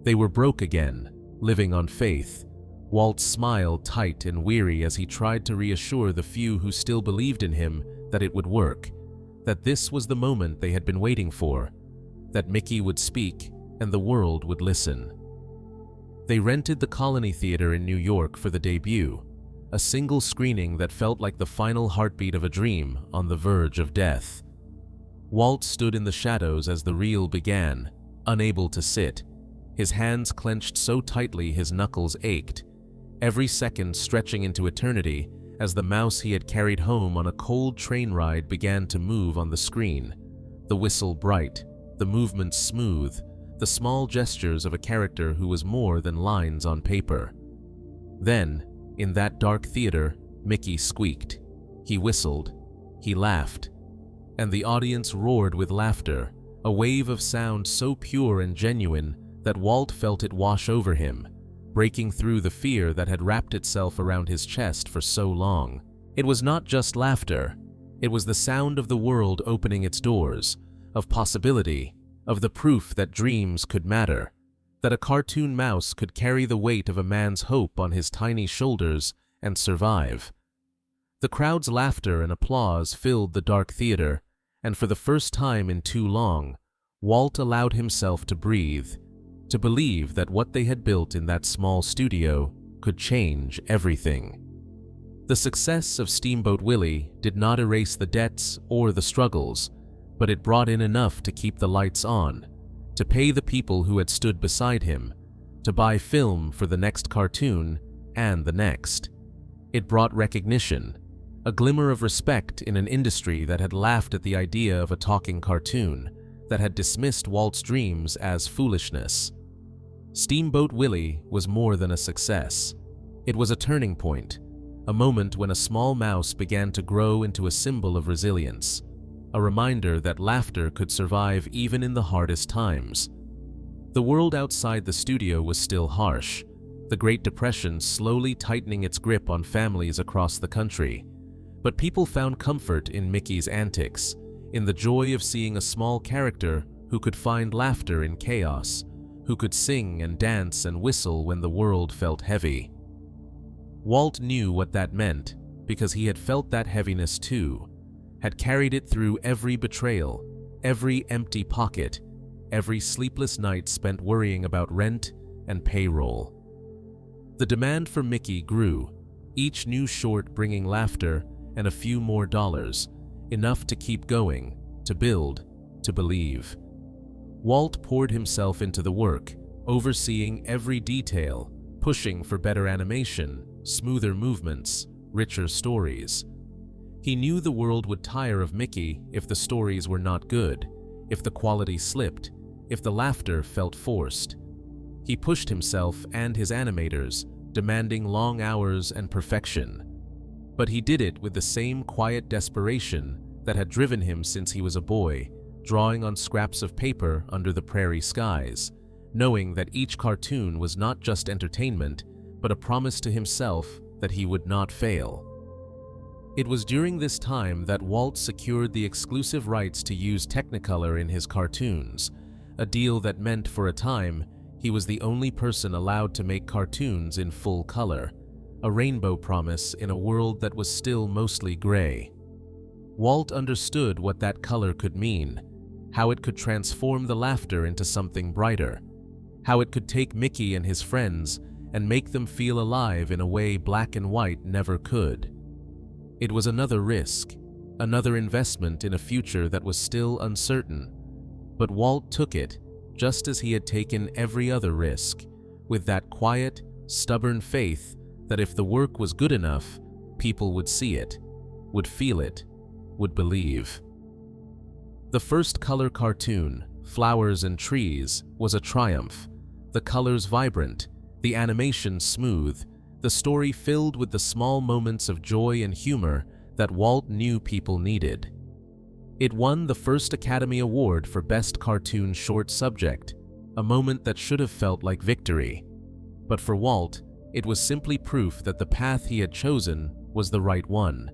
They were broke again, living on faith. Walt smiled tight and weary as he tried to reassure the few who still believed in him that it would work, that this was the moment they had been waiting for, that Mickey would speak and the world would listen. They rented the Colony Theater in New York for the debut, a single screening that felt like the final heartbeat of a dream on the verge of death. Walt stood in the shadows as the reel began, unable to sit, his hands clenched so tightly his knuckles ached, every second stretching into eternity as the mouse he had carried home on a cold train ride began to move on the screen, the whistle bright, the movements smooth, the small gestures of a character who was more than lines on paper. Then, in that dark theater, Mickey squeaked. He whistled. He laughed. And the audience roared with laughter, a wave of sound so pure and genuine that Walt felt it wash over him, breaking through the fear that had wrapped itself around his chest for so long. It was not just laughter. It was the sound of the world opening its doors, of possibility, of the proof that dreams could matter, that a cartoon mouse could carry the weight of a man's hope on his tiny shoulders and survive. The crowd's laughter and applause filled the dark theater, and for the first time in too long, Walt allowed himself to breathe, to believe that what they had built in that small studio could change everything. The success of Steamboat Willie did not erase the debts or the struggles, but it brought in enough to keep the lights on, to pay the people who had stood beside him, to buy film for the next cartoon and the next. It brought recognition, a glimmer of respect in an industry that had laughed at the idea of a talking cartoon, that had dismissed Walt's dreams as foolishness. Steamboat Willie was more than a success. It was a turning point, a moment when a small mouse began to grow into a symbol of resilience, a reminder that laughter could survive even in the hardest times. The world outside the studio was still harsh, the Great Depression slowly tightening its grip on families across the country. But people found comfort in Mickey's antics, in the joy of seeing a small character who could find laughter in chaos, who could sing and dance and whistle when the world felt heavy. Walt knew what that meant because he had felt that heaviness too, had carried it through every betrayal, every empty pocket, every sleepless night spent worrying about rent and payroll. The demand for Mickey grew, each new short bringing laughter and a few more dollars, enough to keep going, to build, to believe. Walt poured himself into the work, overseeing every detail, pushing for better animation, smoother movements, richer stories. He knew the world would tire of Mickey if the stories were not good, if the quality slipped, if the laughter felt forced. He pushed himself and his animators, demanding long hours and perfection. But he did it with the same quiet desperation that had driven him since he was a boy, drawing on scraps of paper under the prairie skies, knowing that each cartoon was not just entertainment, but a promise to himself that he would not fail. It was during this time that Walt secured the exclusive rights to use Technicolor in his cartoons, a deal that meant for a time he was the only person allowed to make cartoons in full color, a rainbow promise in a world that was still mostly gray. Walt understood what that color could mean, how it could transform the laughter into something brighter, how it could take Mickey and his friends and make them feel alive in a way black and white never could. It was another risk, another investment in a future that was still uncertain, but Walt took it just as he had taken every other risk, with that quiet, stubborn faith that if the work was good enough, people would see it, would feel it, would believe. The first color cartoon, Flowers and Trees, was a triumph. The colors vibrant, the animation smooth, the story filled with the small moments of joy and humor that Walt knew people needed. It won the first Academy Award for Best Cartoon Short Subject, a moment that should have felt like victory. But for Walt, it was simply proof that the path he had chosen was the right one,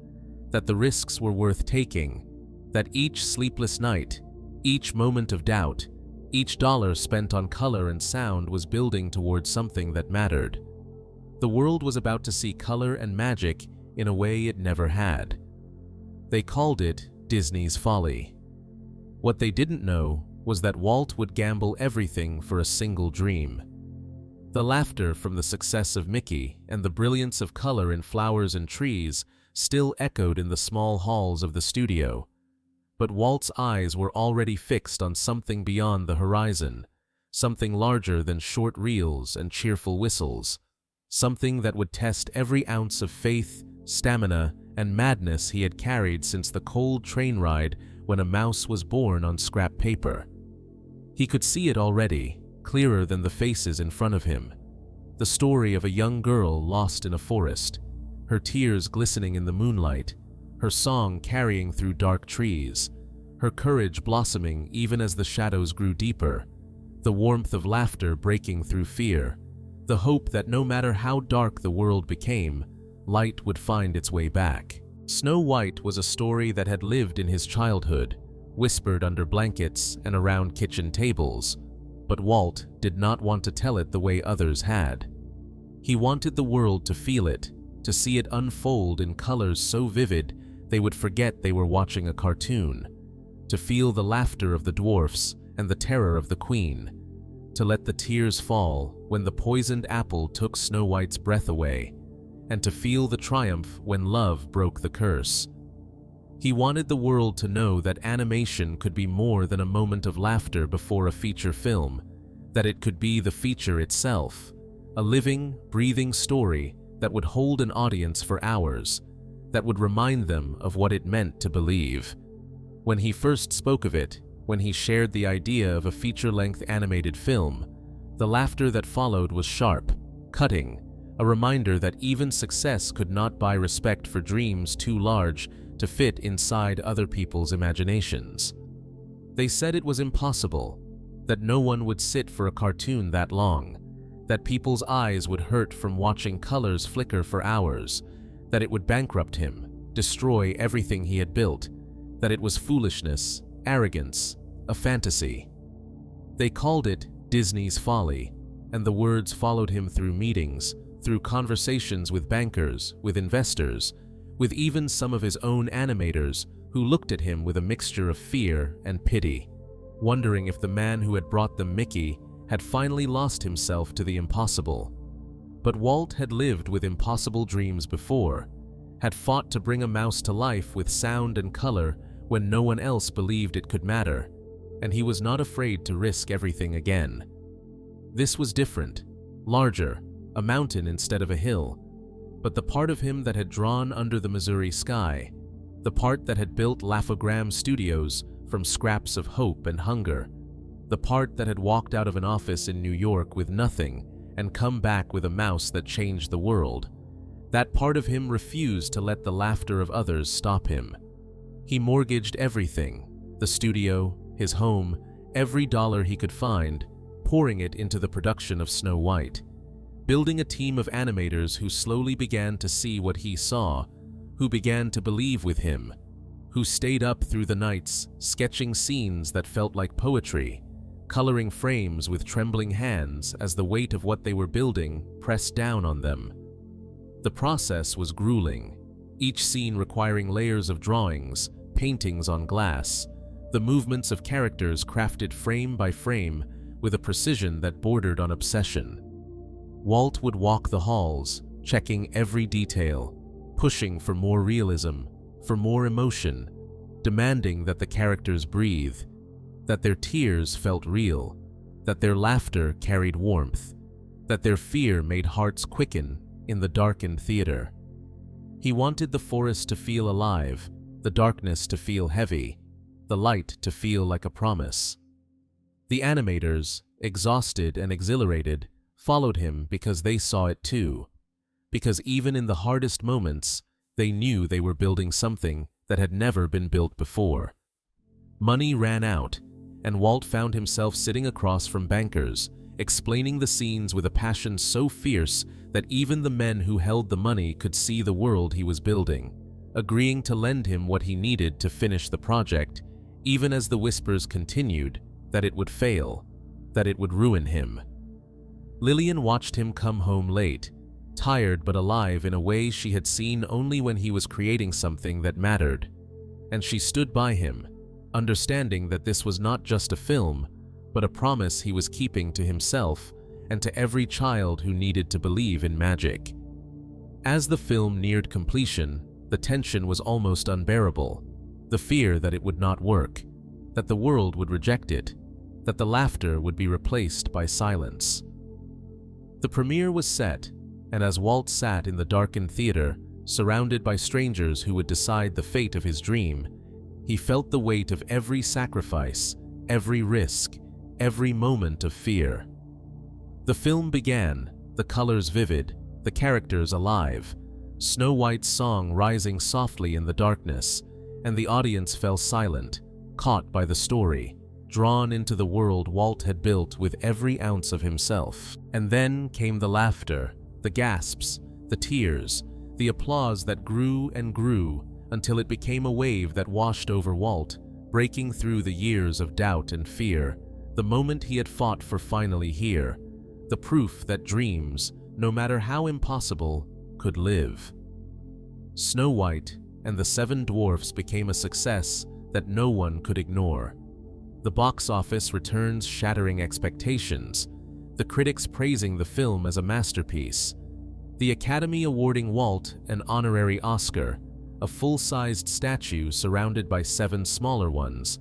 that the risks were worth taking, that each sleepless night, each moment of doubt, each dollar spent on color and sound was building towards something that mattered. The world was about to see color and magic in a way it never had. They called it Disney's folly. What they didn't know was that Walt would gamble everything for a single dream. The laughter from the success of Mickey and the brilliance of color in Flowers and Trees still echoed in the small halls of the studio. But Walt's eyes were already fixed on something beyond the horizon, something larger than short reels and cheerful whistles, something that would test every ounce of faith, stamina, and madness he had carried since the cold train ride when a mouse was born on scrap paper. He could see it already, clearer than the faces in front of him. The story of a young girl lost in a forest, her tears glistening in the moonlight, her song carrying through dark trees, her courage blossoming even as the shadows grew deeper, the warmth of laughter breaking through fear, the hope that no matter how dark the world became, light would find its way back. Snow White was a story that had lived in his childhood, whispered under blankets and around kitchen tables, but Walt did not want to tell it the way others had. He wanted the world to feel it, to see it unfold in colors so vivid they would forget they were watching a cartoon, to feel the laughter of the dwarfs and the terror of the queen, to let the tears fall when the poisoned apple took Snow White's breath away, and to feel the triumph when love broke the curse. He wanted the world to know that animation could be more than a moment of laughter before a feature film, that it could be the feature itself, a living, breathing story that would hold an audience for hours, that would remind them of what it meant to believe. When he first spoke of it, when he shared the idea of a feature-length animated film, the laughter that followed was sharp, cutting, a reminder that even success could not buy respect for dreams too large to fit inside other people's imaginations. They said it was impossible, that no one would sit for a cartoon that long, that people's eyes would hurt from watching colors flicker for hours, that it would bankrupt him, destroy everything he had built, that it was foolishness, arrogance, a fantasy. They called it Disney's folly, and the words followed him through meetings, through conversations with bankers, with investors, with even some of his own animators who looked at him with a mixture of fear and pity, wondering if the man who had brought them Mickey had finally lost himself to the impossible. But Walt had lived with impossible dreams before, had fought to bring a mouse to life with sound and color when no one else believed it could matter, and he was not afraid to risk everything again. This was different, larger, a mountain instead of a hill, but the part of him that had drawn under the Missouri sky, the part that had built Laugh-O-Gram Studios from scraps of hope and hunger, the part that had walked out of an office in New York with nothing and come back with a mouse that changed the world, that part of him refused to let the laughter of others stop him. He mortgaged everything, the studio, his home, every dollar he could find, pouring it into the production of Snow White, building a team of animators who slowly began to see what he saw, who began to believe with him, who stayed up through the nights, sketching scenes that felt like poetry, coloring frames with trembling hands as the weight of what they were building pressed down on them. The process was grueling, each scene requiring layers of drawings, paintings on glass, the movements of characters crafted frame by frame with a precision that bordered on obsession. Walt would walk the halls, checking every detail, pushing for more realism, for more emotion, demanding that the characters breathe, that their tears felt real, that their laughter carried warmth, that their fear made hearts quicken in the darkened theater. He wanted the forest to feel alive, the darkness to feel heavy, the light to feel like a promise. The animators, exhausted and exhilarated, followed him because they saw it too, because even in the hardest moments, they knew they were building something that had never been built before. Money ran out, and Walt found himself sitting across from bankers, explaining the scenes with a passion so fierce that even the men who held the money could see the world he was building, agreeing to lend him what he needed to finish the project, even as the whispers continued that it would fail, that it would ruin him. Lillian watched him come home late, tired but alive in a way she had seen only when he was creating something that mattered, and she stood by him, understanding that this was not just a film, but a promise he was keeping to himself and to every child who needed to believe in magic. As the film neared completion, the tension was almost unbearable, the fear that it would not work, that the world would reject it, that the laughter would be replaced by silence. The premiere was set, and as Walt sat in the darkened theater, surrounded by strangers who would decide the fate of his dream, he felt the weight of every sacrifice, every risk, every moment of fear. The film began, the colors vivid, the characters alive, Snow White's song rising softly in the darkness, and the audience fell silent, caught by the story, drawn into the world Walt had built with every ounce of himself. And then came the laughter, the gasps, the tears, the applause that grew and grew until it became a wave that washed over Walt, breaking through the years of doubt and fear, the moment he had fought for finally here, the proof that dreams, no matter how impossible, could live. Snow White and the Seven Dwarfs became a success that no one could ignore. The box office returns shattering expectations, the critics praising the film as a masterpiece, the Academy awarding Walt an honorary Oscar, a full-sized statue surrounded by 7 smaller ones,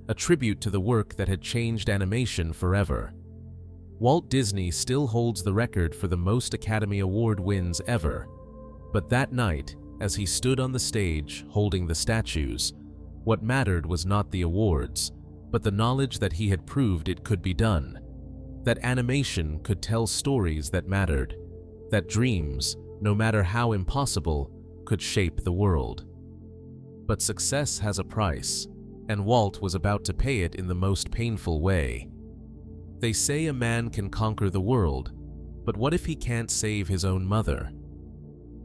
a tribute to the work that had changed animation forever. Walt Disney still holds the record for the most Academy Award wins ever, but that night, as he stood on the stage holding the statues, what mattered was not the awards, but the knowledge that he had proved it could be done, that animation could tell stories that mattered, that dreams, no matter how impossible, could shape the world. But success has a price, and Walt was about to pay it in the most painful way. They say a man can conquer the world, but what if he can't save his own mother?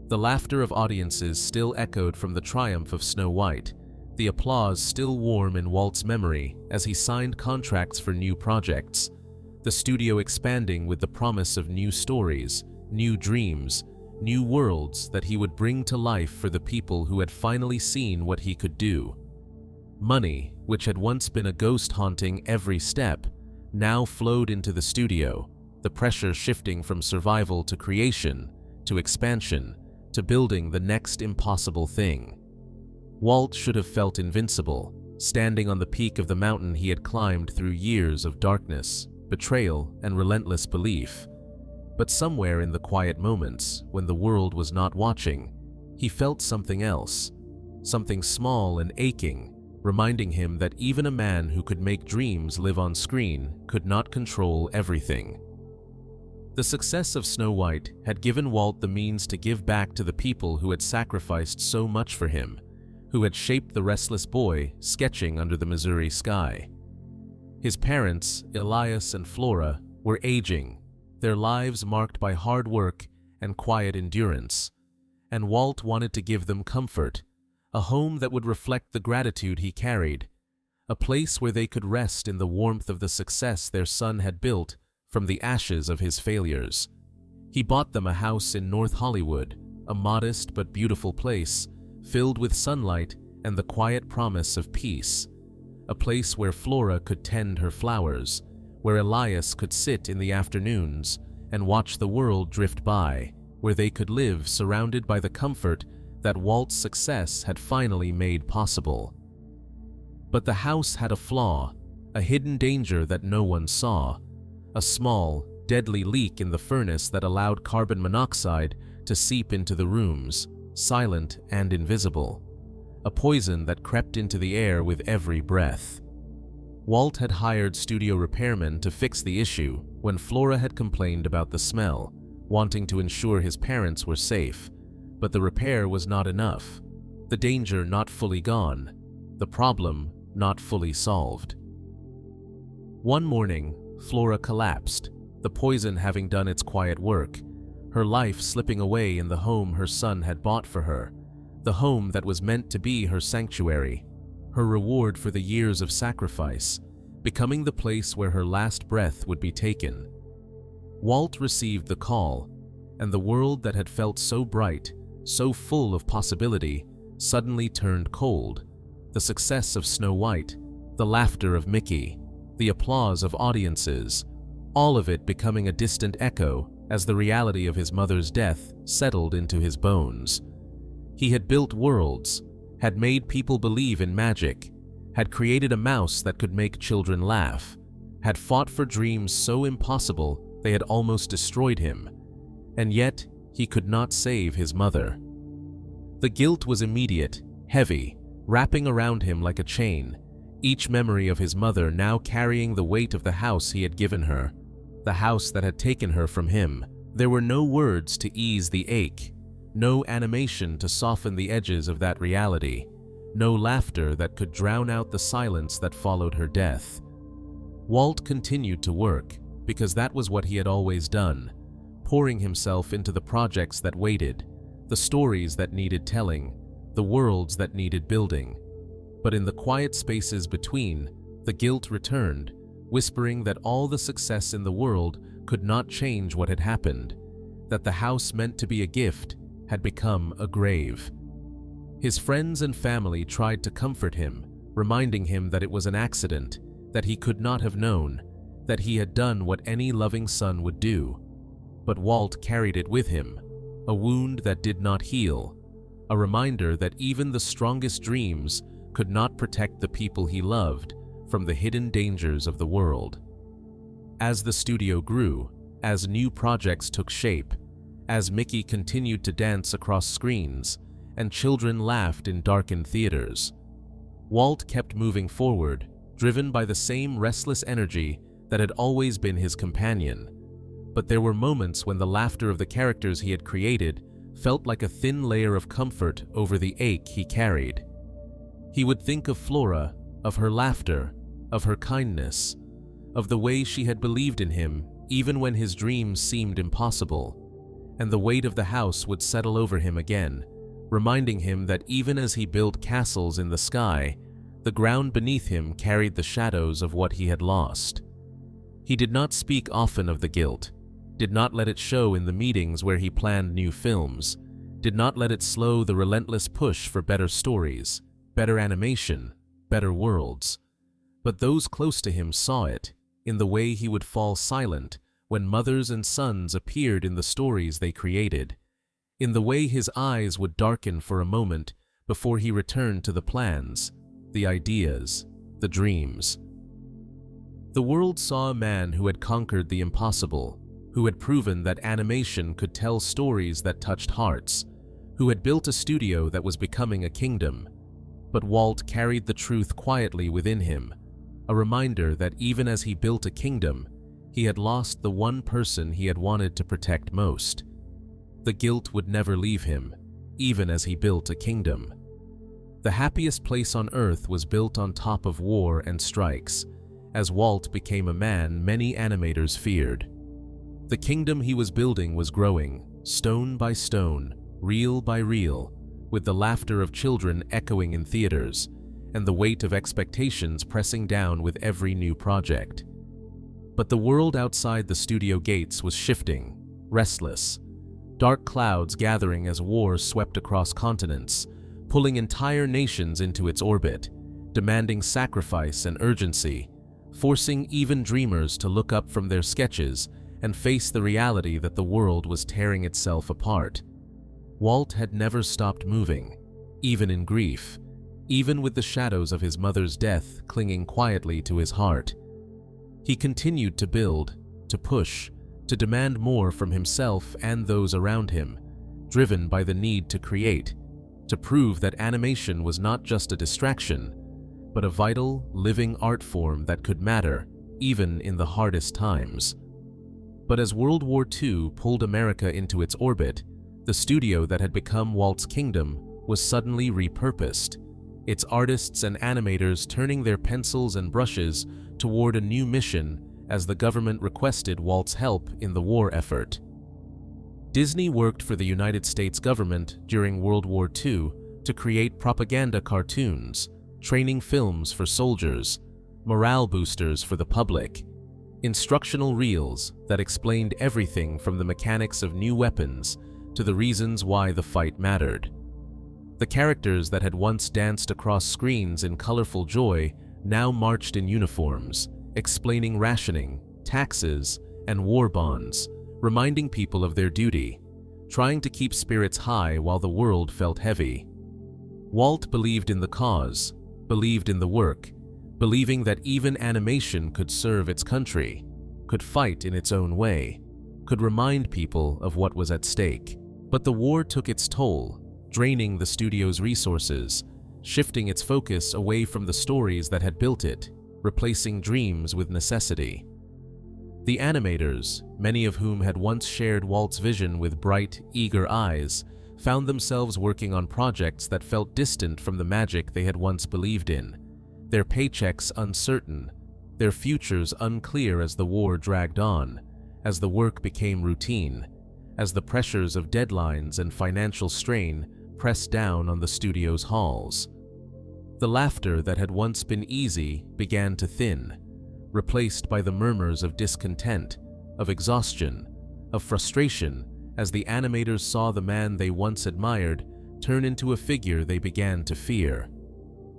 The laughter of audiences still echoed from the triumph of Snow White, the applause still warm in Walt's memory as he signed contracts for new projects, the studio expanding with the promise of new stories, new dreams, new worlds that he would bring to life for the people who had finally seen what he could do. Money, which had once been a ghost haunting every step, now flowed into the studio, the pressure shifting from survival to creation, to expansion, to building the next impossible thing. Walt should have felt invincible, standing on the peak of the mountain he had climbed through years of darkness, betrayal, and relentless belief. But somewhere in the quiet moments, when the world was not watching, he felt something else, something small and aching, reminding him that even a man who could make dreams live on screen could not control everything. The success of Snow White had given Walt the means to give back to the people who had sacrificed so much for him, who had shaped the restless boy sketching under the Missouri sky. His parents, Elias and Flora, were aging, their lives marked by hard work and quiet endurance, and Walt wanted to give them comfort, a home that would reflect the gratitude he carried, a place where they could rest in the warmth of the success their son had built from the ashes of his failures. He bought them a house in North Hollywood, a modest but beautiful place, filled with sunlight and the quiet promise of peace, a place where Flora could tend her flowers, where Elias could sit in the afternoons and watch the world drift by, where they could live surrounded by the comfort that Walt's success had finally made possible. But the house had a flaw, a hidden danger that no one saw, a small, deadly leak in the furnace that allowed carbon monoxide to seep into the rooms, silent and invisible, a poison that crept into the air with every breath. Walt had hired studio repairmen to fix the issue when Flora had complained about the smell, wanting to ensure his parents were safe, but the repair was not enough, the danger not fully gone, the problem not fully solved. One morning, Flora collapsed, the poison having done its quiet work, her life slipping away in the home her son had bought for her, the home that was meant to be her sanctuary, her reward for the years of sacrifice, becoming the place where her last breath would be taken. Walt received the call, and the world that had felt so bright, so full of possibility, suddenly turned cold. The success of Snow White, the laughter of Mickey, the applause of audiences, all of it becoming a distant echo as the reality of his mother's death settled into his bones. He had built worlds, had made people believe in magic, had created a mouse that could make children laugh, had fought for dreams so impossible they had almost destroyed him, and yet he could not save his mother. The guilt was immediate, heavy, wrapping around him like a chain, each memory of his mother now carrying the weight of the house he had given her, the house that had taken her from him. There were no words to ease the ache, no animation to soften the edges of that reality, no laughter that could drown out the silence that followed her death. Walt continued to work, because that was what he had always done, pouring himself into the projects that waited, the stories that needed telling, the worlds that needed building. But in the quiet spaces between, the guilt returned, whispering that all the success in the world could not change what had happened, that the house meant to be a gift had become a grave. His friends and family tried to comfort him, reminding him that it was an accident, that he could not have known, that he had done what any loving son would do. But Walt carried it with him, a wound that did not heal, a reminder that even the strongest dreams could not protect the people he loved from the hidden dangers of the world. As the studio grew, as new projects took shape, as Mickey continued to dance across screens and children laughed in darkened theaters, Walt kept moving forward, driven by the same restless energy that had always been his companion. But there were moments when the laughter of the characters he had created felt like a thin layer of comfort over the ache he carried. He would think of Flora, of her laughter, of her kindness, of the way she had believed in him even when his dreams seemed impossible, and the weight of the house would settle over him again, reminding him that even as he built castles in the sky, the ground beneath him carried the shadows of what he had lost. He did not speak often of the guilt, did not let it show in the meetings where he planned new films, did not let it slow the relentless push for better stories, better animation, better worlds. But those close to him saw it, in the way he would fall silent when mothers and sons appeared in the stories they created, in the way his eyes would darken for a moment before he returned to the plans, the ideas, the dreams. The world saw a man who had conquered the impossible, who had proven that animation could tell stories that touched hearts, who had built a studio that was becoming a kingdom. But Walt carried the truth quietly within him, a reminder that even as he built a kingdom, he had lost the one person he had wanted to protect most. The guilt would never leave him, even as he built a kingdom. The happiest place on earth was built on top of war and strikes. As Walt became a man many animators feared. The kingdom he was building was growing, stone by stone, reel by reel, with the laughter of children echoing in theaters, and the weight of expectations pressing down with every new project. But the world outside the studio gates was shifting, restless. Dark clouds gathering as war swept across continents, pulling entire nations into its orbit, demanding sacrifice and urgency, forcing even dreamers to look up from their sketches and face the reality that the world was tearing itself apart. Walt had never stopped moving, even in grief, even with the shadows of his mother's death clinging quietly to his heart. He continued to build, to push, to demand more from himself and those around him, driven by the need to create, to prove that animation was not just a distraction, but a vital, living art form that could matter, even in the hardest times. But as World War II pulled America into its orbit, the studio that had become Walt's kingdom was suddenly repurposed, its artists and animators turning their pencils and brushes toward a new mission as the government requested Walt's help in the war effort. Disney worked for the United States government during World War II to create propaganda cartoons, training films for soldiers, morale boosters for the public, instructional reels that explained everything from the mechanics of new weapons to the reasons why the fight mattered. The characters that had once danced across screens in colorful joy now marched in uniforms, explaining rationing, taxes, and war bonds, reminding people of their duty, trying to keep spirits high while the world felt heavy. Walt believed in the cause, believed in the work, believing that even animation could serve its country, could fight in its own way, could remind people of what was at stake. But the war took its toll, draining the studio's resources, shifting its focus away from the stories that had built it, replacing dreams with necessity. The animators, many of whom had once shared Walt's vision with bright, eager eyes, found themselves working on projects that felt distant from the magic they had once believed in, their paychecks uncertain, their futures unclear as the war dragged on, as the work became routine, as the pressures of deadlines and financial strain pressed down on the studio's halls. The laughter that had once been easy began to thin, replaced by the murmurs of discontent, of exhaustion, of frustration, as the animators saw the man they once admired turn into a figure they began to fear.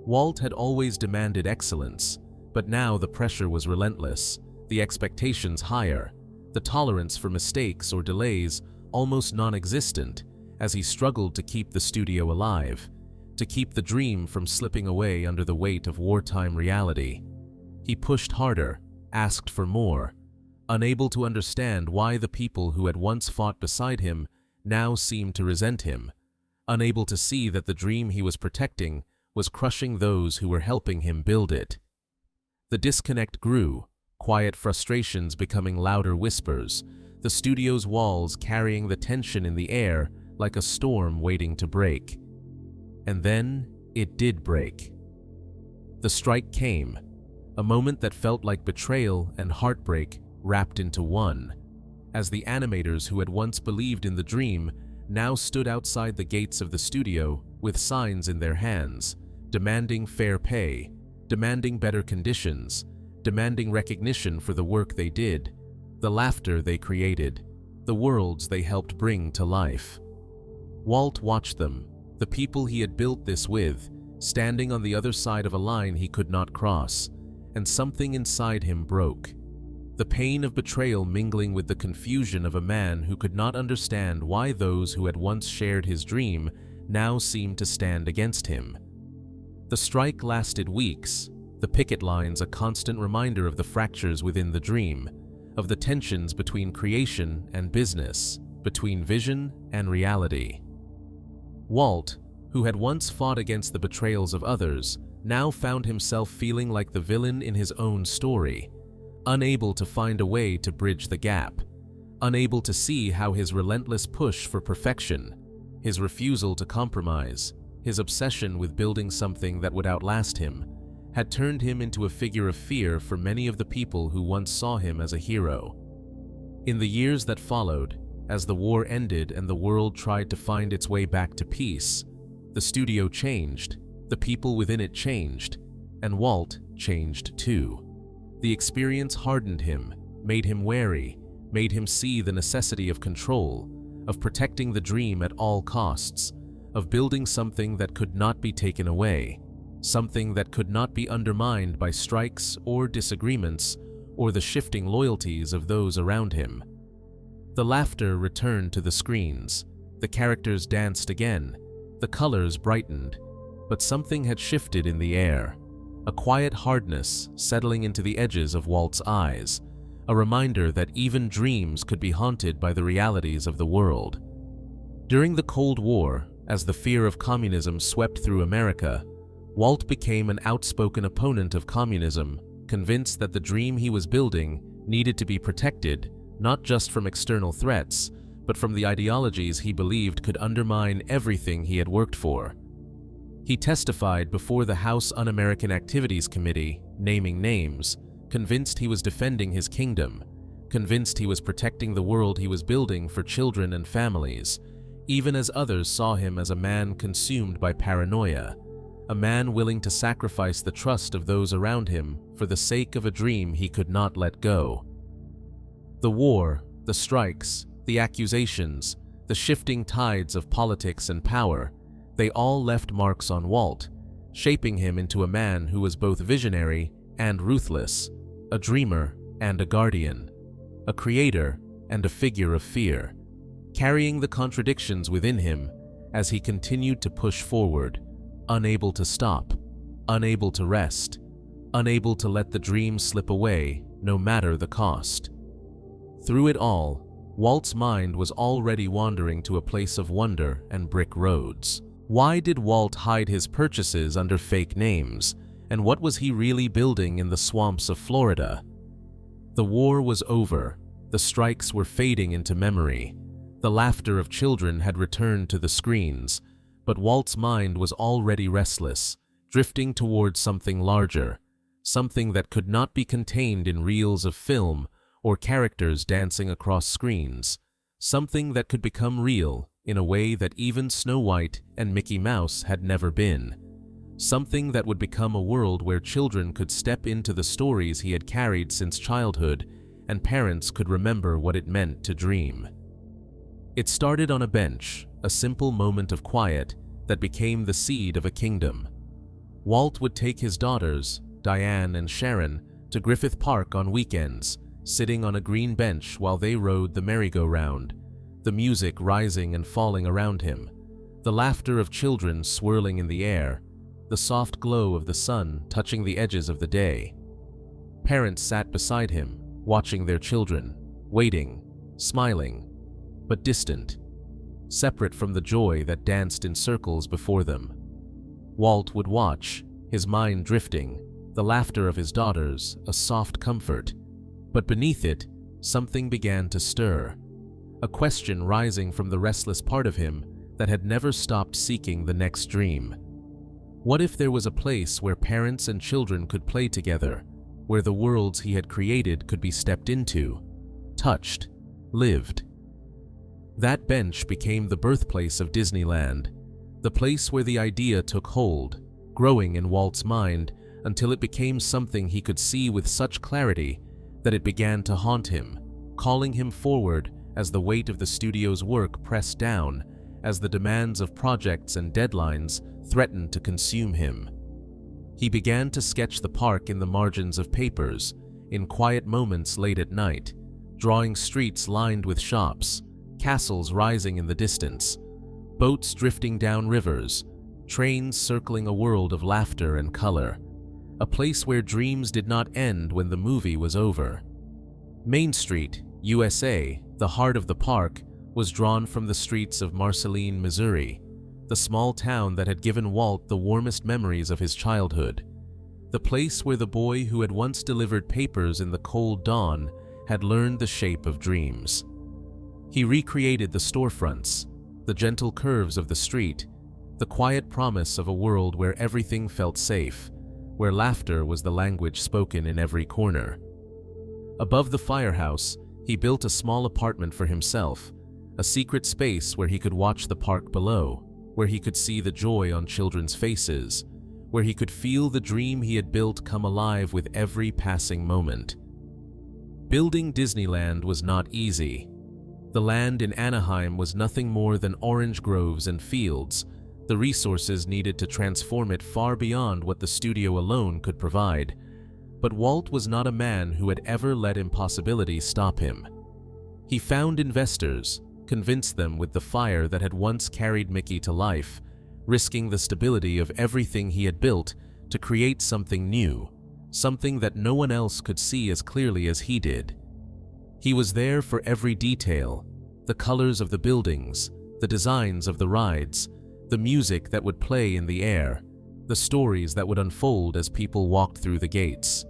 Walt had always demanded excellence, but now the pressure was relentless, the expectations higher, the tolerance for mistakes or delays almost non-existent, as he struggled to keep the studio alive, to keep the dream from slipping away under the weight of wartime reality. He pushed harder, asked for more, unable to understand why the people who had once fought beside him now seemed to resent him, unable to see that the dream he was protecting was crushing those who were helping him build it. The disconnect grew, quiet frustrations becoming louder whispers, the studio's walls carrying the tension in the air like a storm waiting to break. And then it did break. The strike came, a moment that felt like betrayal and heartbreak wrapped into one, as the animators who had once believed in the dream now stood outside the gates of the studio with signs in their hands, demanding fair pay, demanding better conditions, demanding recognition for the work they did, the laughter they created, the worlds they helped bring to life. Walt watched them, the people he had built this with, standing on the other side of a line he could not cross, and something inside him broke. The pain of betrayal mingling with the confusion of a man who could not understand why those who had once shared his dream now seemed to stand against him. The strike lasted weeks, the picket lines a constant reminder of the fractures within the dream, of the tensions between creation and business, between vision and reality. Walt, who had once fought against the betrayals of others, now found himself feeling like the villain in his own story, unable to find a way to bridge the gap, unable to see how his relentless push for perfection, his refusal to compromise, his obsession with building something that would outlast him, had turned him into a figure of fear for many of the people who once saw him as a hero. In the years that followed, as the war ended and the world tried to find its way back to peace, the studio changed, the people within it changed, and Walt changed too. The experience hardened him, made him wary, made him see the necessity of control, of protecting the dream at all costs, of building something that could not be taken away, something that could not be undermined by strikes or disagreements or the shifting loyalties of those around him. The laughter returned to the screens, the characters danced again, the colors brightened, but something had shifted in the air. A quiet hardness settling into the edges of Walt's eyes, a reminder that even dreams could be haunted by the realities of the world. During the Cold War, as the fear of communism swept through America, Walt became an outspoken opponent of communism, convinced that the dream he was building needed to be protected, not just from external threats, but from the ideologies he believed could undermine everything he had worked for. He testified before the House Un-American Activities Committee, naming names, convinced he was defending his kingdom, convinced he was protecting the world he was building for children and families, even as others saw him as a man consumed by paranoia, a man willing to sacrifice the trust of those around him for the sake of a dream he could not let go. The war, the strikes, the accusations, the shifting tides of politics and power, they all left marks on Walt, shaping him into a man who was both visionary and ruthless, a dreamer and a guardian, a creator and a figure of fear, carrying the contradictions within him as he continued to push forward, unable to stop, unable to rest, unable to let the dream slip away no matter the cost. Through it all, Walt's mind was already wandering to a place of wonder and brick roads. Why did Walt hide his purchases under fake names, and what was he really building in the swamps of Florida? The war was over, the strikes were fading into memory, the laughter of children had returned to the screens, but Walt's mind was already restless, drifting towards something larger, something that could not be contained in reels of film or characters dancing across screens, something that could become real in a way that even Snow White and Mickey Mouse had never been, something that would become a world where children could step into the stories he had carried since childhood, and parents could remember what it meant to dream. It started on a bench, a simple moment of quiet that became the seed of a kingdom. Walt would take his daughters, Diane and Sharon, to Griffith Park on weekends, sitting on a green bench while they rode the merry-go-round, the music rising and falling around him, the laughter of children swirling in the air, the soft glow of the sun touching the edges of the day. Parents sat beside him, watching their children, waiting, smiling, but distant, separate from the joy that danced in circles before them. Walt would watch, his mind drifting, the laughter of his daughters a soft comfort, but beneath it, something began to stir, a question rising from the restless part of him that had never stopped seeking the next dream. What if there was a place where parents and children could play together, where the worlds he had created could be stepped into, touched, lived? That bench became the birthplace of Disneyland, the place where the idea took hold, growing in Walt's mind until it became something he could see with such clarity that it began to haunt him, calling him forward as the weight of the studio's work pressed down, as the demands of projects and deadlines threatened to consume him. He began to sketch the park in the margins of papers, in quiet moments late at night, drawing streets lined with shops, castles rising in the distance, boats drifting down rivers, trains circling a world of laughter and color, a place where dreams did not end when the movie was over. Main Street, USA, the heart of the park, was drawn from the streets of Marceline, Missouri, the small town that had given Walt the warmest memories of his childhood, the place where the boy who had once delivered papers in the cold dawn had learned the shape of dreams. He recreated the storefronts, the gentle curves of the street, the quiet promise of a world where everything felt safe, where laughter was the language spoken in every corner. Above the firehouse, he built a small apartment for himself, a secret space where he could watch the park below, where he could see the joy on children's faces, where he could feel the dream he had built come alive with every passing moment. Building Disneyland was not easy. The land in Anaheim was nothing more than orange groves and fields, the resources needed to transform it far beyond what the studio alone could provide. But Walt was not a man who had ever let impossibility stop him. He found investors, convinced them with the fire that had once carried Mickey to life, risking the stability of everything he had built to create something new, something that no one else could see as clearly as he did. He was there for every detail, the colors of the buildings, the designs of the rides, the music that would play in the air, the stories that would unfold as people walked through the gates.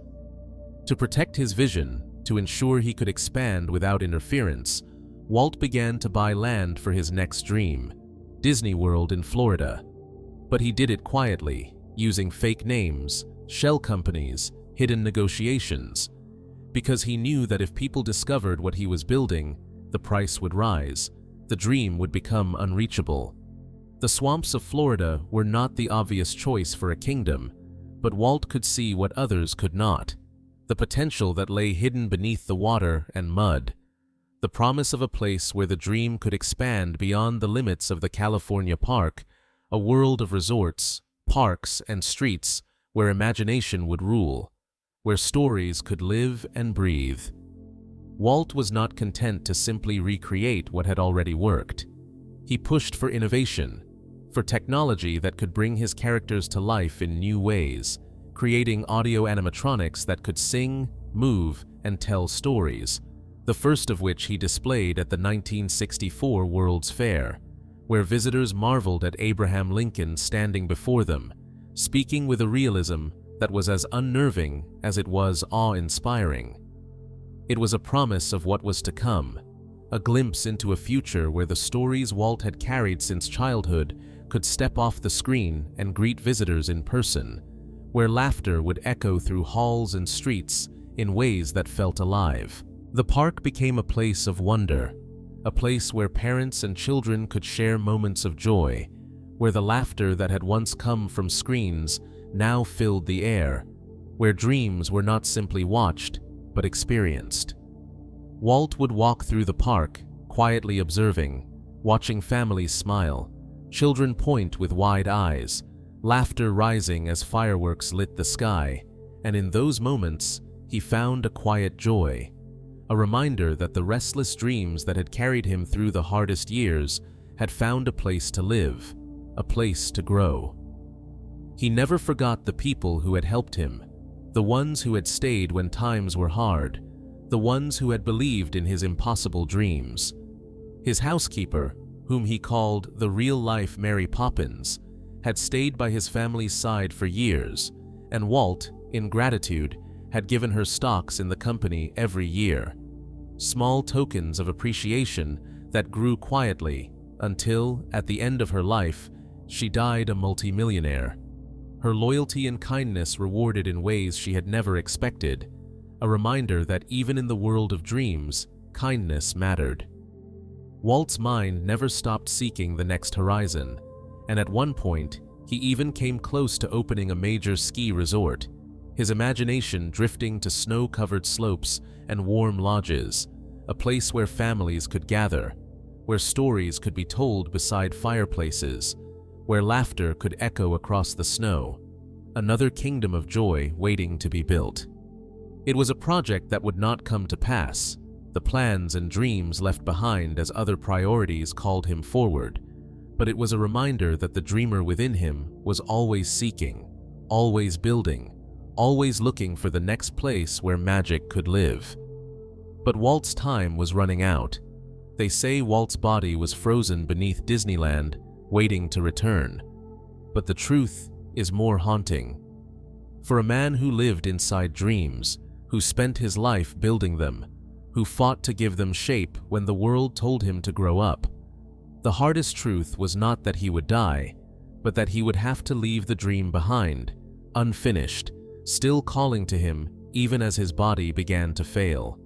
To protect his vision, to ensure he could expand without interference, Walt began to buy land for his next dream, Disney World in Florida. But he did it quietly, using fake names, shell companies, hidden negotiations, because he knew that if people discovered what he was building, the price would rise, the dream would become unreachable. The swamps of Florida were not the obvious choice for a kingdom, but Walt could see what others could not, the potential that lay hidden beneath the water and mud, the promise of a place where the dream could expand beyond the limits of the California park, a world of resorts, parks, and streets where imagination would rule, where stories could live and breathe. Walt was not content to simply recreate what had already worked. He pushed for innovation, for technology that could bring his characters to life in new ways, creating audio animatronics that could sing, move, and tell stories, the first of which he displayed at the 1964 World's Fair, where visitors marveled at Abraham Lincoln standing before them, speaking with a realism that was as unnerving as it was awe-inspiring. It was a promise of what was to come, a glimpse into a future where the stories Walt had carried since childhood could step off the screen and greet visitors in person, where laughter would echo through halls and streets in ways that felt alive. The park became a place of wonder, a place where parents and children could share moments of joy, where the laughter that had once come from screens now filled the air, where dreams were not simply watched, but experienced. Walt would walk through the park, quietly observing, watching families smile, children point with wide eyes, laughter rising as fireworks lit the sky, and in those moments, he found a quiet joy, a reminder that the restless dreams that had carried him through the hardest years had found a place to live, a place to grow. He never forgot the people who had helped him, the ones who had stayed when times were hard, the ones who had believed in his impossible dreams. His housekeeper, whom he called the real-life Mary Poppins, had stayed by his family's side for years, and Walt, in gratitude, had given her stocks in the company every year. Small tokens of appreciation that grew quietly until, at the end of her life, she died a multimillionaire. Her loyalty and kindness rewarded in ways she had never expected, a reminder that even in the world of dreams, kindness mattered. Walt's mind never stopped seeking the next horizon, and at one point, he even came close to opening a major ski resort, his imagination drifting to snow-covered slopes and warm lodges, a place where families could gather, where stories could be told beside fireplaces, where laughter could echo across the snow, another kingdom of joy waiting to be built. It was a project that would not come to pass, the plans and dreams left behind as other priorities called him forward, but it was a reminder that the dreamer within him was always seeking, always building, always looking for the next place where magic could live. But Walt's time was running out. They say Walt's body was frozen beneath Disneyland, waiting to return. But the truth is more haunting. For a man who lived inside dreams, who spent his life building them, who fought to give them shape when the world told him to grow up, the hardest truth was not that he would die, but that he would have to leave the dream behind, unfinished, still calling to him even as his body began to fail.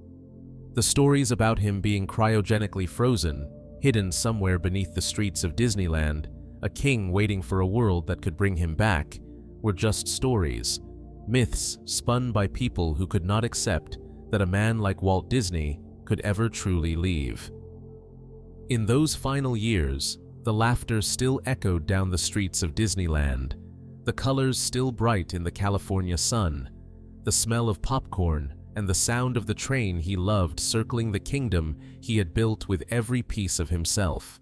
The stories about him being cryogenically frozen, hidden somewhere beneath the streets of Disneyland, a king waiting for a world that could bring him back, were just stories, myths spun by people who could not accept that a man like Walt Disney could ever truly leave. In those final years, the laughter still echoed down the streets of Disneyland, the colors still bright in the California sun, the smell of popcorn and the sound of the train he loved circling the kingdom he had built with every piece of himself.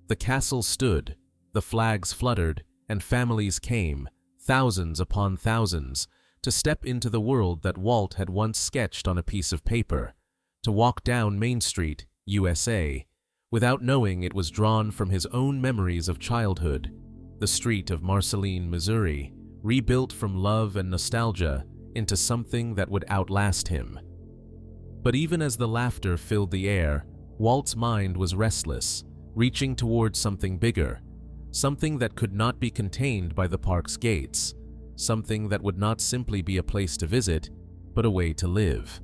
The castle stood, the flags fluttered, and families came, thousands upon thousands, to step into the world that Walt had once sketched on a piece of paper, to walk down Main Street, USA, without knowing it was drawn from his own memories of childhood, the street of Marceline, Missouri, rebuilt from love and nostalgia into something that would outlast him. But even as the laughter filled the air, Walt's mind was restless, reaching towards something bigger, something that could not be contained by the park's gates, something that would not simply be a place to visit, but a way to live.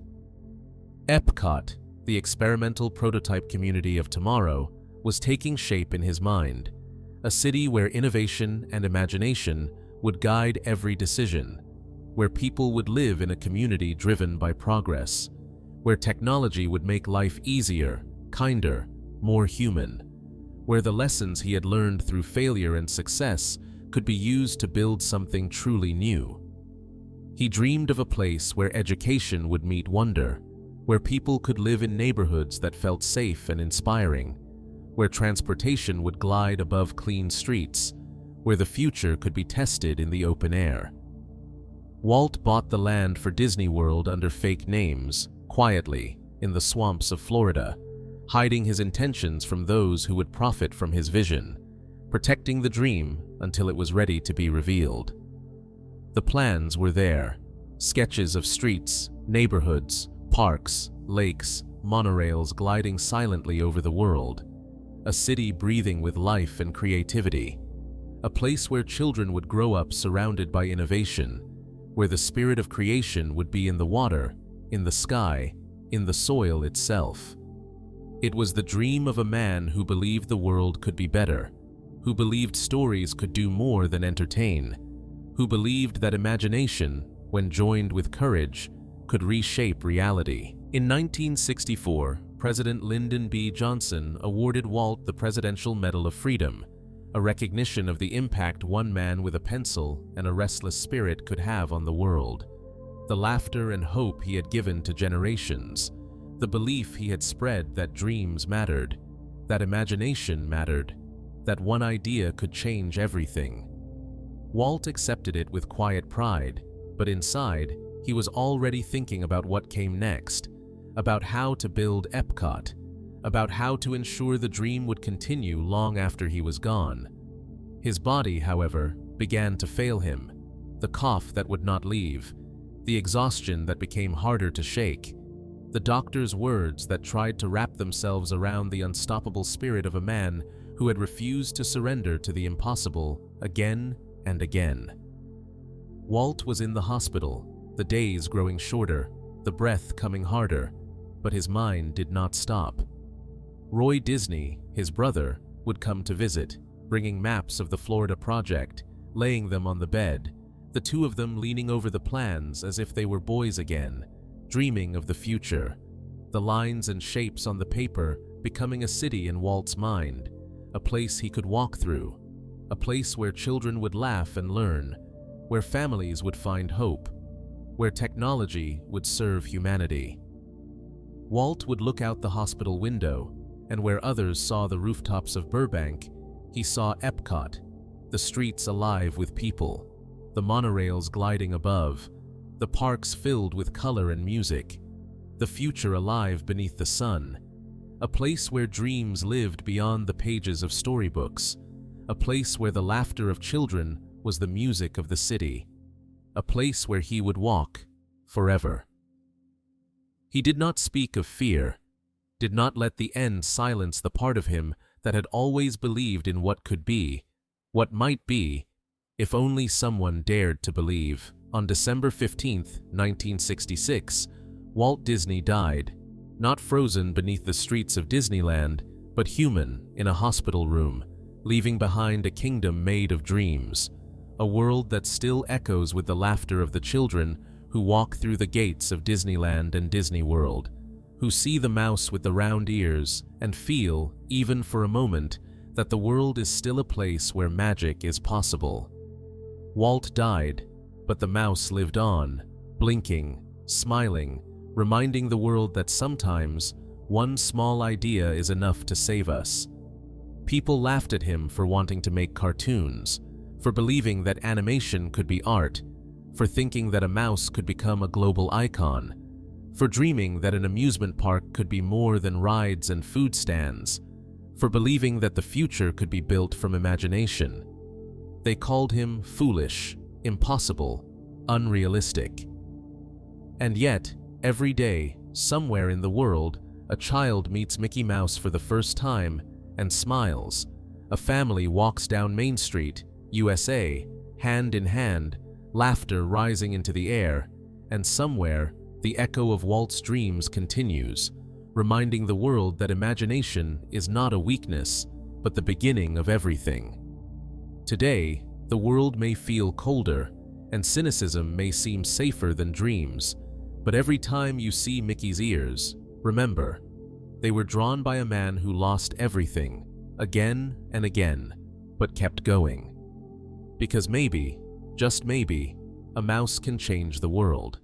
Epcot, the experimental prototype community of tomorrow, was taking shape in his mind, a city where innovation and imagination would guide every decision, where people would live in a community driven by progress, where technology would make life easier, kinder, more human, where the lessons he had learned through failure and success could be used to build something truly new. He dreamed of a place where education would meet wonder, where people could live in neighborhoods that felt safe and inspiring, where transportation would glide above clean streets, where the future could be tested in the open air. Walt bought the land for Disney World under fake names, quietly, in the swamps of Florida, hiding his intentions from those who would profit from his vision, protecting the dream until it was ready to be revealed. The plans were there, sketches of streets, neighborhoods, parks, lakes, monorails gliding silently over the world, a city breathing with life and creativity, a place where children would grow up surrounded by innovation, where the spirit of creation would be in the water, in the sky, in the soil itself. It was the dream of a man who believed the world could be better, who believed stories could do more than entertain, who believed that imagination, when joined with courage, could reshape reality. In 1964, President Lyndon B. Johnson awarded Walt the Presidential Medal of Freedom, a recognition of the impact one man with a pencil and a restless spirit could have on the world. The laughter and hope he had given to generations, the belief he had spread that dreams mattered, that imagination mattered, that one idea could change everything. Walt accepted it with quiet pride, but inside, he was already thinking about what came next, about how to build Epcot, about how to ensure the dream would continue long after he was gone. His body, however, began to fail him, the cough that would not leave, the exhaustion that became harder to shake, the doctor's words that tried to wrap themselves around the unstoppable spirit of a man who had refused to surrender to the impossible again and again. Walt was in the hospital, the days growing shorter, the breath coming harder, but his mind did not stop. Roy Disney, his brother, would come to visit, bringing maps of the Florida project, laying them on the bed, the two of them leaning over the plans as if they were boys again, dreaming of the future, the lines and shapes on the paper becoming a city in Walt's mind, a place he could walk through, a place where children would laugh and learn, where families would find hope, where technology would serve humanity. Walt would look out the hospital window, and where others saw the rooftops of Burbank, he saw Epcot, the streets alive with people, the monorails gliding above, the parks filled with color and music, the future alive beneath the sun, a place where dreams lived beyond the pages of storybooks, a place where the laughter of children was the music of the city, a place where he would walk forever. He did not speak of fear, did not let the end silence the part of him that had always believed in what could be, what might be, if only someone dared to believe. On December 15, 1966, Walt Disney died, not frozen beneath the streets of Disneyland, but human in a hospital room, leaving behind a kingdom made of dreams, a world that still echoes with the laughter of the children who walk through the gates of Disneyland and Disney World, who see the mouse with the round ears and feel, even for a moment, that the world is still a place where magic is possible. Walt died, but the mouse lived on, blinking, smiling, reminding the world that sometimes one small idea is enough to save us. People laughed at him for wanting to make cartoons, for believing that animation could be art, for thinking that a mouse could become a global icon, for dreaming that an amusement park could be more than rides and food stands, for believing that the future could be built from imagination. They called him foolish, impossible, unrealistic. And yet, every day, somewhere in the world, a child meets Mickey Mouse for the first time and smiles. A family walks down Main Street, USA, hand in hand, laughter rising into the air, and somewhere, the echo of Walt's dreams continues, reminding the world that imagination is not a weakness, but the beginning of everything. Today, the world may feel colder, and cynicism may seem safer than dreams, but every time you see Mickey's ears, remember, they were drawn by a man who lost everything, again and again, but kept going. Because maybe, just maybe, a mouse can change the world.